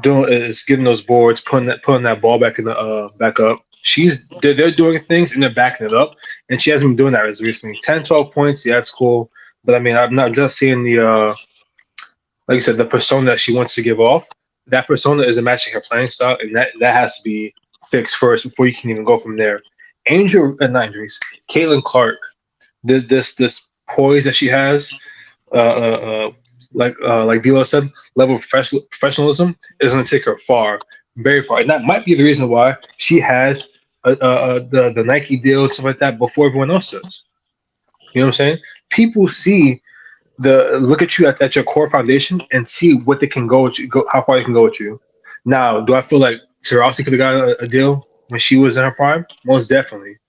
getting those boards, putting that ball back in the back up. They're doing things and they're backing it up, and she hasn't been doing that as recently. 10, 12 points, yeah, that's cool. But I mean, I'm not just seeing the like you said, the persona that she wants to give off. That persona isn't matching her playing style, and that has to be fixed first before you can even go from there. Not Andres, Caitlin Clark, this poise that she has, like Vila said, level of professionalism is going to take her far, very far, and that might be the reason why she has the Nike deal, stuff like that, before everyone else does. You know what I'm saying? People see look at you at your core foundation and see what they can go with you, how far they can go with you. Now, do I feel like Taurasi could have got a deal when she was in her prime? Most definitely.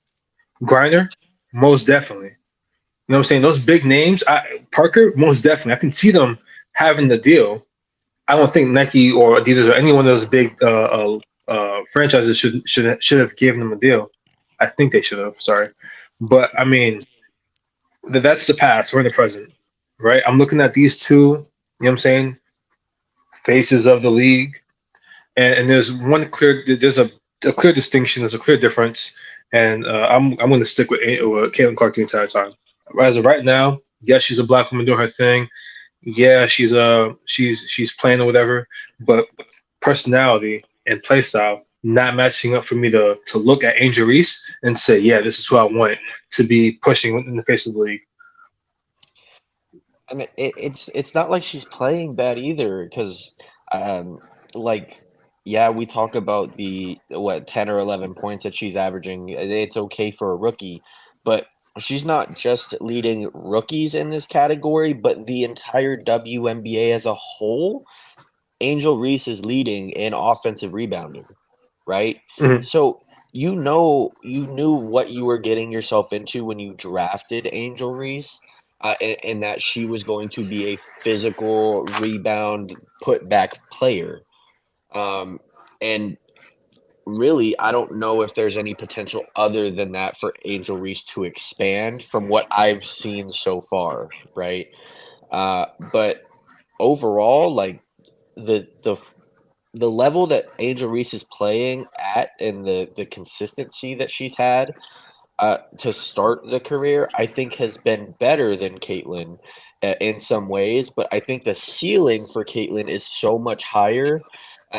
Griner, most definitely. You know what I'm saying? Those big names, Parker, most definitely. I can see them having the deal. I don't think Nike or Adidas or any one of those big franchises should have given them a deal. I think they should have. Sorry, but I mean, that's the past. We're in the present, right? I'm looking at these two. You know what I'm saying? Faces of the league, and there's a clear distinction. There's a clear difference, and I'm going to stick with Caitlin Clark the entire time. As of right now, yes, she's a black woman doing her thing. Yeah, she's playing or whatever, but personality and play style not matching up for me to look at Angel Reese and say, yeah, this is who I want to be pushing in the face of the league. I mean, it's not like she's playing bad either, because, like, yeah, we talk about the 10 or 11 points that she's averaging. It's okay for a rookie, but she's not just leading rookies in this category, but the entire WNBA as a whole. Angel Reese is leading in offensive rebounding, right? Mhm. So you knew what you were getting yourself into when you drafted Angel Reese, and that she was going to be a physical rebound putback player. And really, I don't know if there's any potential other than that for Angel Reese to expand from what I've seen so far, right? But overall, like the level that Angel Reese is playing at and the consistency that she's had to start the career, I think has been better than Caitlin in some ways. But I think the ceiling for Caitlin is so much higher.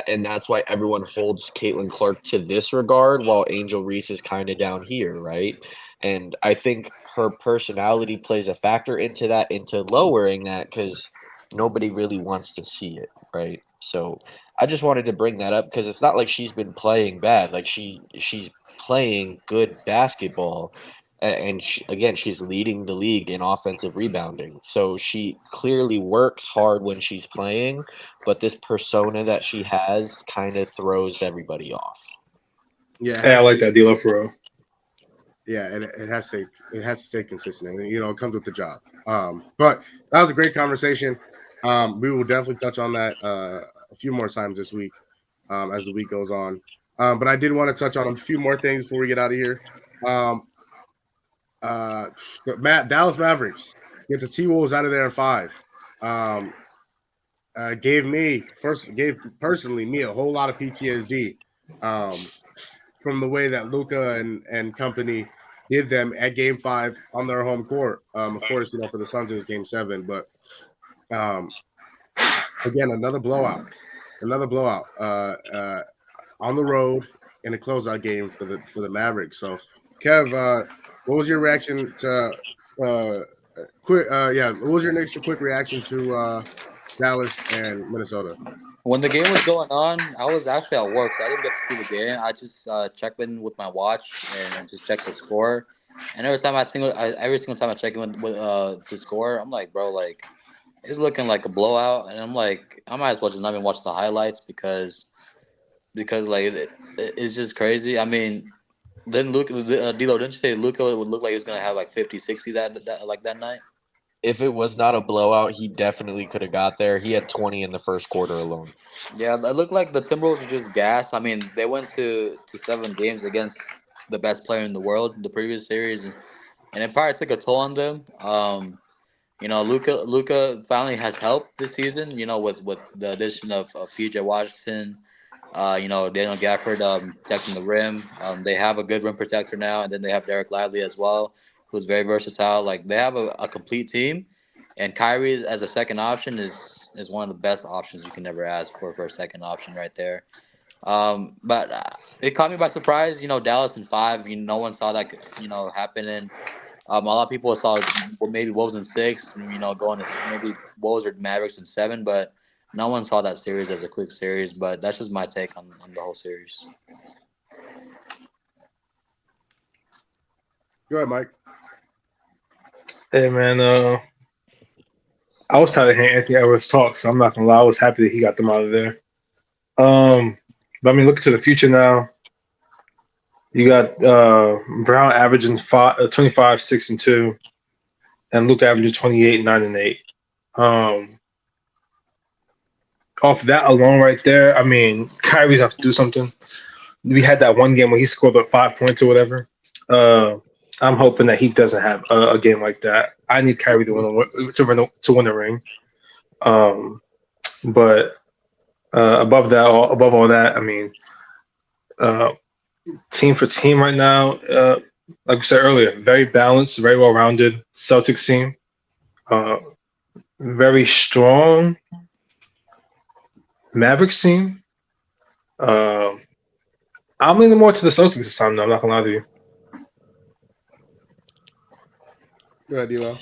And that's why everyone holds Caitlin Clark to this regard, while Angel Reese is kind of down here, right? And I think her personality plays a factor into that, into lowering that, because nobody really wants to see it, right? So I just wanted to bring that up because it's not like she's been playing bad. Like she's playing good basketball, and again, she's leading the league in offensive rebounding. So she clearly works hard when she's playing, but this persona that she has kind of throws everybody off. Yeah, Hey, I like that deal for real. Yeah, and it has to stay consistent, and it comes with the job. But that was a great conversation. We will definitely touch on that a few more times this week as the week goes on. But I did want to touch on a few more things before we get out of here. Dallas Mavericks get the T-Wolves out of there in 5. Gave personally me a whole lot of PTSD from the way that Luka and company did them at Game 5 on their home court. Of course, for the Suns it was Game 7, but again, another blowout on the road in a closeout game for the Mavericks. So, Kev, what was your reaction to what was your next quick reaction to Dallas and Minnesota? When the game was going on, I was actually at work, so I didn't get to see the game. I just checked in with my watch and just checked the score. And every single time I check in with the score, I'm like, bro, like it's looking like a blowout, and I'm like, I might as well just not even watch the highlights because like it's just crazy. I mean, then Luka, D'Lo, didn't you say Luka would look like he was gonna have like 50, 60 that night? If it was not a blowout, he definitely could have got there. He had 20 in the first quarter alone. Yeah, it looked like the Timberwolves were just gassed. I mean, they went to 7 games against the best player in the world in the previous series, and it probably took a toll on them. Luka finally has help this season. With the addition of PJ Washington, Daniel Gafford protecting the rim. They have a good rim protector now, and then they have Derek Lively as well, who's very versatile. Like they have a complete team, and Kyrie as a second option is one of the best options you can ever ask for a second option right there. But it caught me by surprise. Dallas in 5. No one saw that happening. A lot of people saw maybe Wolves in 6. Going to maybe Wolves or Mavericks in 7, but no one saw that series as a quick series. But that's just my take on the whole series. Go ahead, Mike. Hey man, I was tired of hearing Anthony Edwards talk, so I'm not gonna lie. I was happy that he got them out of there. But I mean, looking to the future now, you got Brown averaging 25, 6 and 2, and Luke averaging 28, 9 and 8. Off that alone, right there, I mean, Kyrie's have to do something. We had that one game where he scored like 5 points or whatever. I'm hoping that he doesn't have a game like that. I need Kyrie to win the ring. But above all that, I mean, team for team right now, like I said earlier, very balanced, very well rounded Celtics team. Very strong Mavericks team. I'm leaning more to the Celtics this time, though. I'm not gonna lie to you. Go ahead, D'Lo.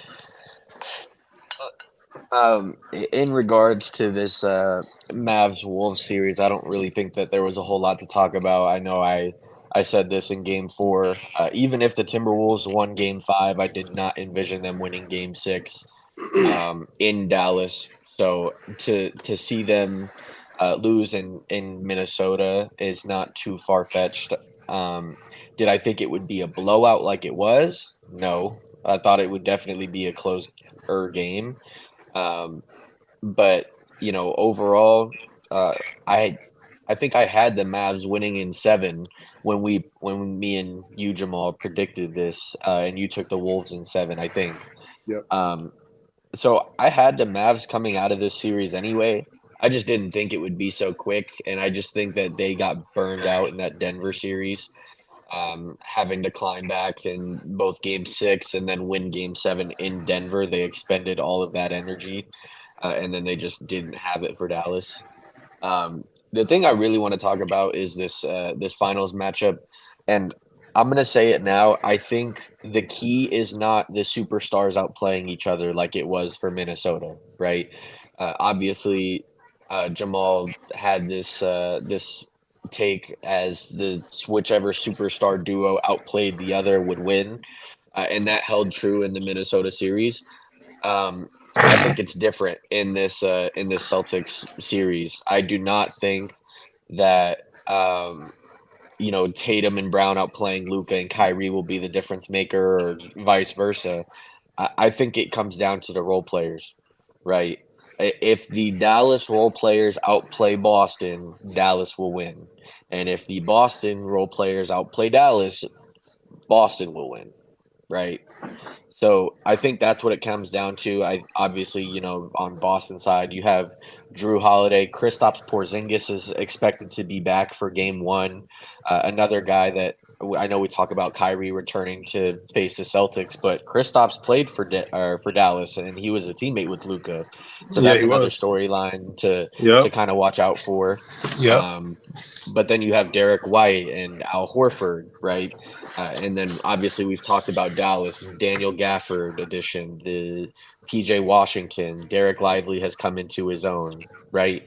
In regards to this Mavs Wolves series, I don't really think that there was a whole lot to talk about. I know I said this in Game 4. Even if the Timberwolves won Game 5, I did not envision them winning Game 6 in Dallas. So to see them lose in Minnesota is not too far fetched. Did I think it would be a blowout like it was? No. I thought it would definitely be a closer game. But overall, I think I had the Mavs winning in 7 when me and you, Jamal, predicted this, and you took the Wolves in 7, I think. Yep. So I had the Mavs coming out of this series anyway. I just didn't think it would be so quick, and I just think that they got burned out in that Denver series, having to climb back in both Game 6 and then win Game 7 in Denver. They expended all of that energy, and then they just didn't have it for Dallas. The thing I really want to talk about is this finals matchup, and I'm gonna say it now. I think the key is not the superstars outplaying each other like it was for Minnesota, right? Obviously, Jamal had this take as the whichever superstar duo outplayed the other would win, and that held true in the Minnesota series. I think it's different in this Celtics series. I do not think that Tatum and Brown outplaying Luka and Kyrie will be the difference maker, or vice versa. I think it comes down to the role players, right? If the Dallas role players outplay Boston, Dallas will win. And if the Boston role players outplay Dallas, Boston will win. right? So I think that's what it comes down to. I obviously, on Boston side, you have Drew Holiday. Kristaps Porzingis is expected to be back for Game 1. Another guy that I know we talk about Kyrie returning to face the Celtics, but Kristaps played for Dallas, and he was a teammate with Luka. So Yeah, that's he another was. storyline to Yep. kind of watch out for. Yep. But then you have Derek White and Al Horford, right? And then obviously we've talked about Dallas, Daniel Gafford edition, the PJ Washington, Derek Lively has come into his own, right?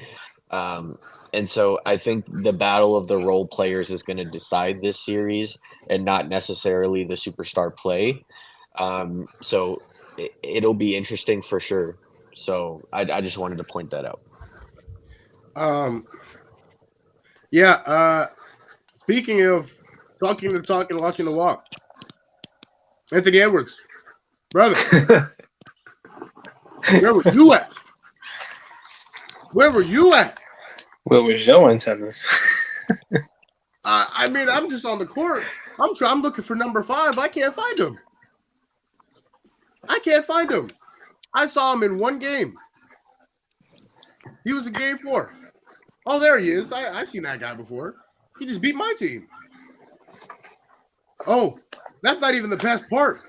And so I think the battle of the role players is going to decide this series and not necessarily the superstar play. So it'll be interesting for sure. So I just wanted to point that out. Speaking of talking the talk and walking the walk, Anthony Edwards, brother, where were you at? Where were you at? Where was your antennas? I mean, I'm just on the court. I'm looking for number 5. I can't find him. I saw him in one game. He was in Game 4. Oh, there he is. I seen that guy before. He just beat my team. Oh, that's not even the best part.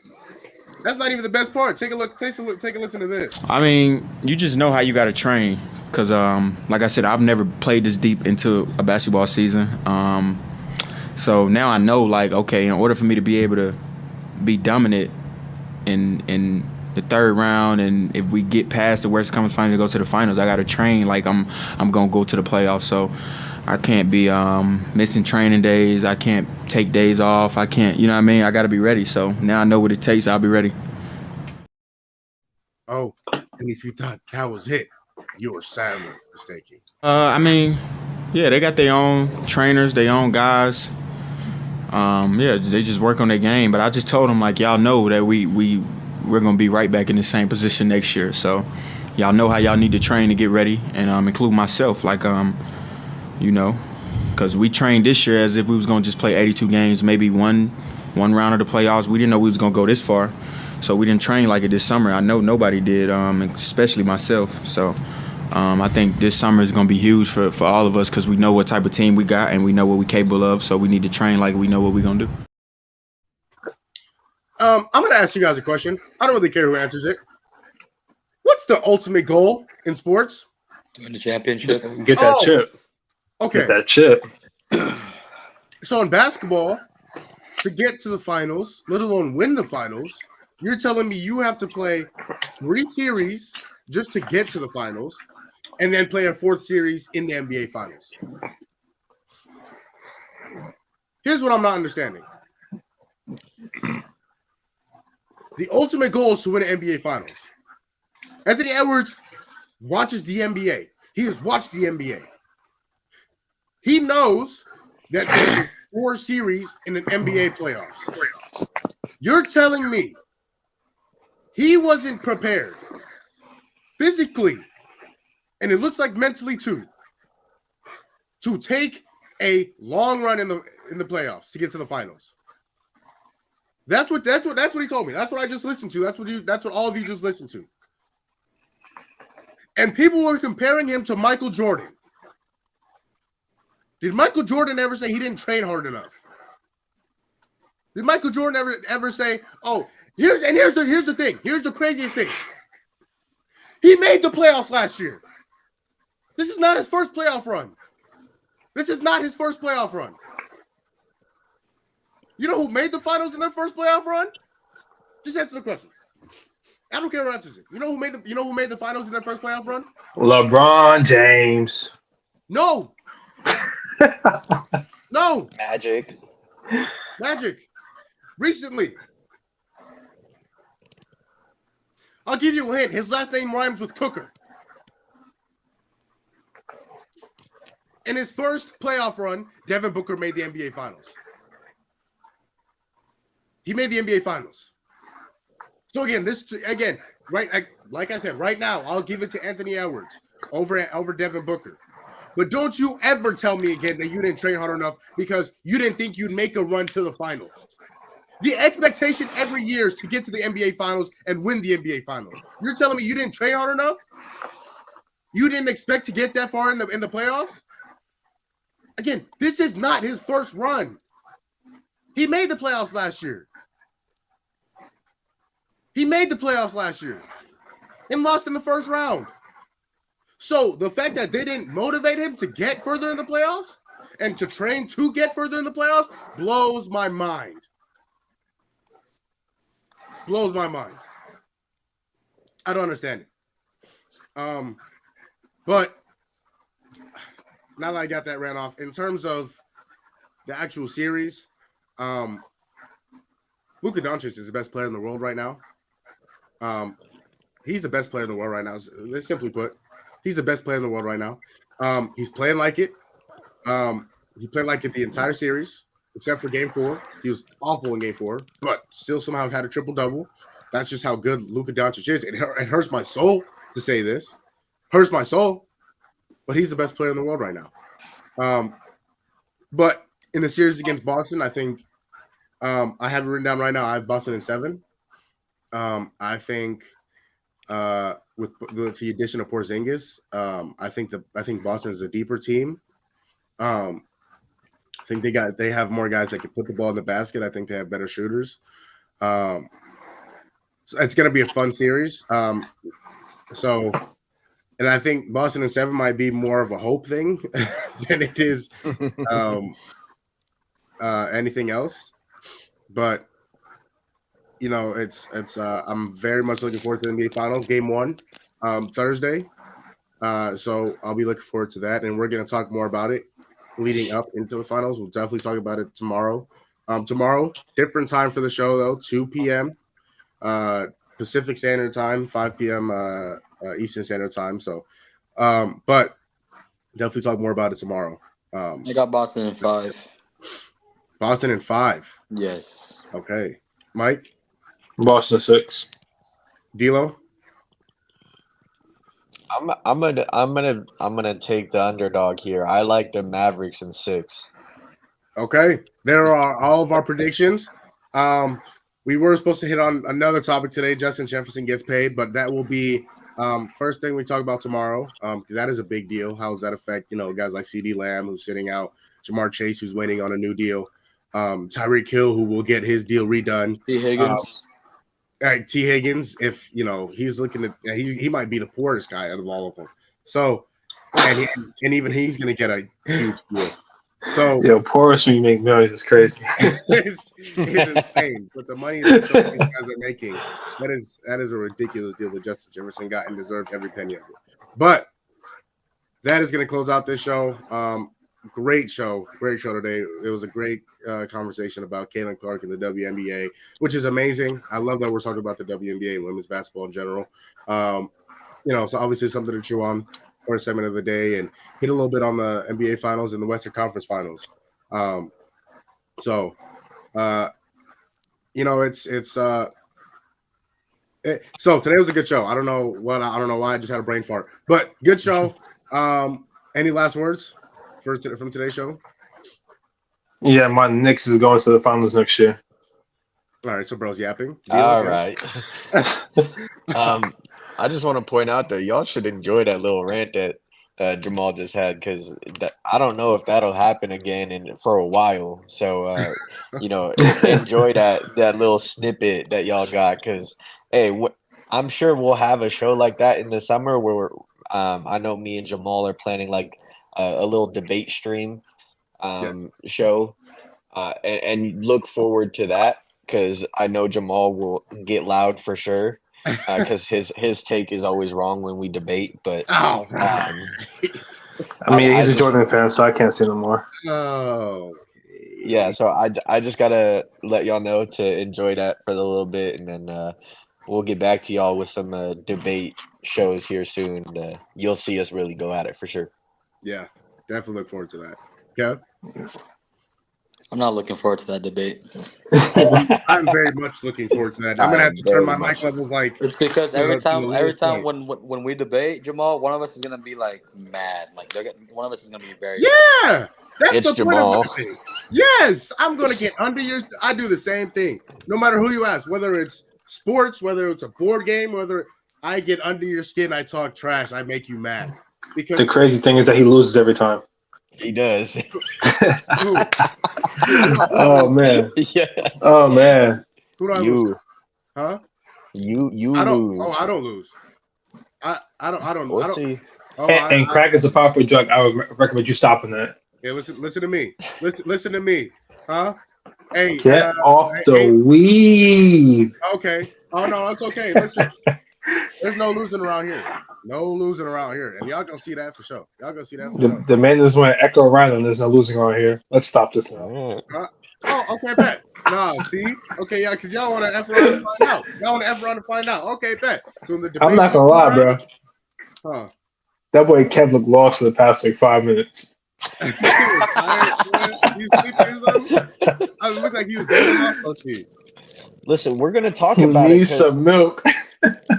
Take a look. Take a listen to this. I mean, you just know how you got to train. Because, like I said, I've never played this deep into a basketball season. So now I know, like, okay, in order for me to be able to be dominant in the third round, and if we get past the Western Conference Finals to go to the finals, I got to train like I'm going to go to the playoffs. So I can't be missing training days. I can't take days off. I can't, you know what I mean? I got to be ready. So now I know what it takes. I'll be ready. Oh, and if you thought that was it, you were sadly mistaken. I mean, yeah, they got their own trainers, their own guys. Yeah, they just work on their game. But I just told them, like, y'all know that we're gonna be right back in the same position next year. So y'all know how y'all need to train to get ready, and include myself, like because we trained this year as if we was gonna just play 82 games, maybe one round of the playoffs. We didn't know we was gonna go this far, so we didn't train like it this summer. I know nobody did, especially myself. So I think this summer is gonna be huge for all of us because we know what type of team we got and we know what we're capable of. So we need to train like we know what we're gonna do. I'm gonna ask you guys a question. I don't really care who answers it. What's the ultimate goal in sports? To win the championship. Get that chip. Okay. Get that chip. So in basketball, to get to the finals, let alone win the finals, you're telling me you have to play 3 series just to get to the finals, and then play a 4th series in the NBA finals. Here's what I'm not understanding. The ultimate goal is to win an NBA finals. Anthony Edwards watches the NBA. He has watched the NBA. He knows that there is 4 series in an NBA playoffs. You're telling me he wasn't prepared physically, and it looks like mentally too, to take a long run in the playoffs to get to the finals. That's what he told me. That's what I just listened to. That's what all of you just listened to. And people were comparing him to Michael Jordan. Did Michael Jordan ever say he didn't train hard enough? Did Michael Jordan ever say, "Oh, here's the thing. Here's the craziest thing. He made the playoffs last year. This is not his first playoff run. You know who made the finals in their first playoff run? Just answer the question. I don't care who answers it. You know who made the finals in their first playoff run? LeBron James. No. No. Magic. Recently. I'll give you a hint. His last name rhymes with Cooker. In his first playoff run, Devin Booker made the NBA Finals. He made the NBA Finals. So again, right? Like I said, right now, I'll give it to Anthony Edwards over Devin Booker. But don't you ever tell me again that you didn't train hard enough because you didn't think you'd make a run to the finals. The expectation every year is to get to the NBA Finals and win the NBA Finals. You're telling me you didn't train hard enough? You didn't expect to get that far in the playoffs? Again, this is not his first run. He made the playoffs last year. And lost in the first round. So the fact that they didn't motivate him to get further in the playoffs and to train to get further in the playoffs blows my mind. Blows my mind. I don't understand it. But now that I got that ran off, in terms of the actual series, Luka Doncic is the best player in the world right now. He's the best player in the world right now. Simply put, he's the best player in the world right now. He's playing like it. He played like it the entire series, except for Game 4. He was awful in Game 4, but still somehow had a triple-double. That's just how good Luka Doncic is. It hurts my soul to say this. Hurts my soul, but he's the best player in the world right now. But in the series against Boston, I think I have it written down right now. I have Boston in 7. I think with the addition of Porzingis, I think Boston is a deeper team. I think they have more guys that can put the ball in the basket. I think they have better shooters. So it's going to be a fun series. And I think Boston in 7 might be more of a hope thing than it is anything else. But it's I'm very much looking forward to the NBA Finals. Game 1, Thursday. So I'll be looking forward to that, and we're going to talk more about it leading up into the finals. We'll definitely talk about it tomorrow. Tomorrow, different time for the show though, 2 p.m. Pacific Standard Time, 5 p.m. Eastern Standard Time. So, but definitely talk more about it tomorrow. I got Boston in 5. Boston in 5. Yes. Okay, Mike. Boston 6. D'Lo. I'm gonna take the underdog here. I like the Mavericks in 6. Okay, there are all of our predictions. We were supposed to hit on another topic today. Justin Jefferson gets paid, but that will be first thing we talk about tomorrow. Because that is a big deal. How does that affect guys like CeeDee Lamb, who's sitting out, Jamar Chase, who's waiting on a new deal, Tyreek Hill, who will get his deal redone. T. Higgins. T. Higgins, if he's looking at, he might be the poorest guy out of all of them. So, and even he's going to get a huge deal. So, poorest when you make millions is crazy. it's insane. But the money that some of these guys are making, that is a ridiculous deal that Justin Jefferson got and deserved every penny of it. But that is going to close out this show. Great show today. It was a great conversation about Caitlin Clark and the WNBA, which is amazing. I love that we're talking about the WNBA and women's basketball in general. So obviously something to chew on for a segment of the day and hit a little bit on the NBA Finals and the Western Conference Finals. So today was a good show. I don't know why I just had a brain fart, but good show. Any last words from today's show? Yeah, my Knicks is going to the finals next year. All right, so bro's yapping. All right. I just want to point out that y'all should enjoy that little rant that Jamal just had, because I don't know if that'll happen again for a while. So, enjoy that little snippet that y'all got, because, hey, I'm sure we'll have a show like that in the summer where I know me and Jamal are planning like a little debate stream show, and look forward to that, because I know Jamal will get loud for sure, because his take is always wrong when we debate. But I mean, he's a Jordan fan, so I can't say no more. Oh, yeah. So I just gotta let y'all know to enjoy that for a little bit, and then we'll get back to y'all with some debate shows here soon. You'll see us really go at it for sure. Yeah, definitely look forward to that. Okay. I'm not looking forward to that debate. I'm very much looking forward to that. I'm gonna have to turn my mic levels like. It's because every time when we debate, Jamal, one of us is gonna be like mad. Like one of us is gonna be very. Yeah, That's It's the point of Jamal. the thing. Yes, I'm gonna get under your. I do the same thing. No matter who you ask, whether it's sports, whether it's a board game, whether I get under your skin, I talk trash, I make you mad. Because The crazy thing is that he loses every time. He does. who? Oh man. Yeah. Oh man. Who do I lose? You. to? Huh? You I don't. lose. Oh, I don't lose. I don't. We'll I don't. see. Oh, And crack is a powerful drug. I would recommend you stopping that. Yeah, listen to me. Listen to me. Huh? Hey, Get off the hey, weed. okay. Oh no, it's okay. Listen, there's no losing around here. No losing around here, and y'all gonna see that for sure. Y'all gonna see that for sure. The man is going to echo around and there's no losing around here. Let's stop this now. Oh, okay, bet. Nah, see, okay, yeah, because y'all want to F around to find out. Y'all want to F around to find out. Okay, bet. So in the debate, I'm not gonna lie, bro. Huh? That boy Kev looked lost for the past like 5 minutes. He was tired, man. He was sleeping or something. I looked like he was dozing off. Okay. Listen, we're gonna talk He about it. needs 'Cause some milk.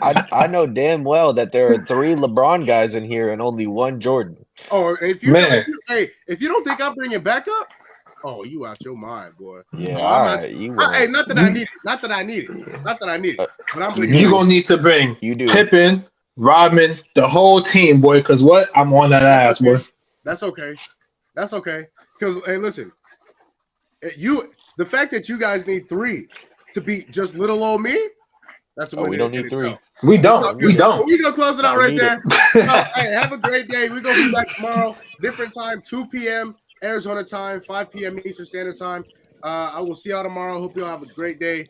I know damn well that there are 3 LeBron guys in here and only 1 Jordan. Oh, if you Man. if you don't think I'm bringing back up, oh, you out your mind, boy. Yeah, Oh, all right. You won't. hey, not that I need it. Not that I need it. Not that I need it. But I'm bringing You it. gonna need to bring You do. Pippen, Rodman, the whole team, boy. Because what? I'm on that ass, boy. That's okay. That's okay. Because hey, listen, the fact that you guys need 3 to beat just little old me, that's a win. We don't need 3. We don't. We don't. We're gonna close it out right Need there. Hey, have a great day. We're gonna be back tomorrow. Different time, 2 p.m. Arizona time, 5 p.m. Eastern Standard Time. I will see y'all tomorrow. Hope y'all have a great day.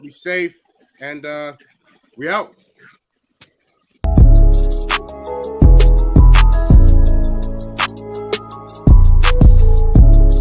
Be safe, and we out.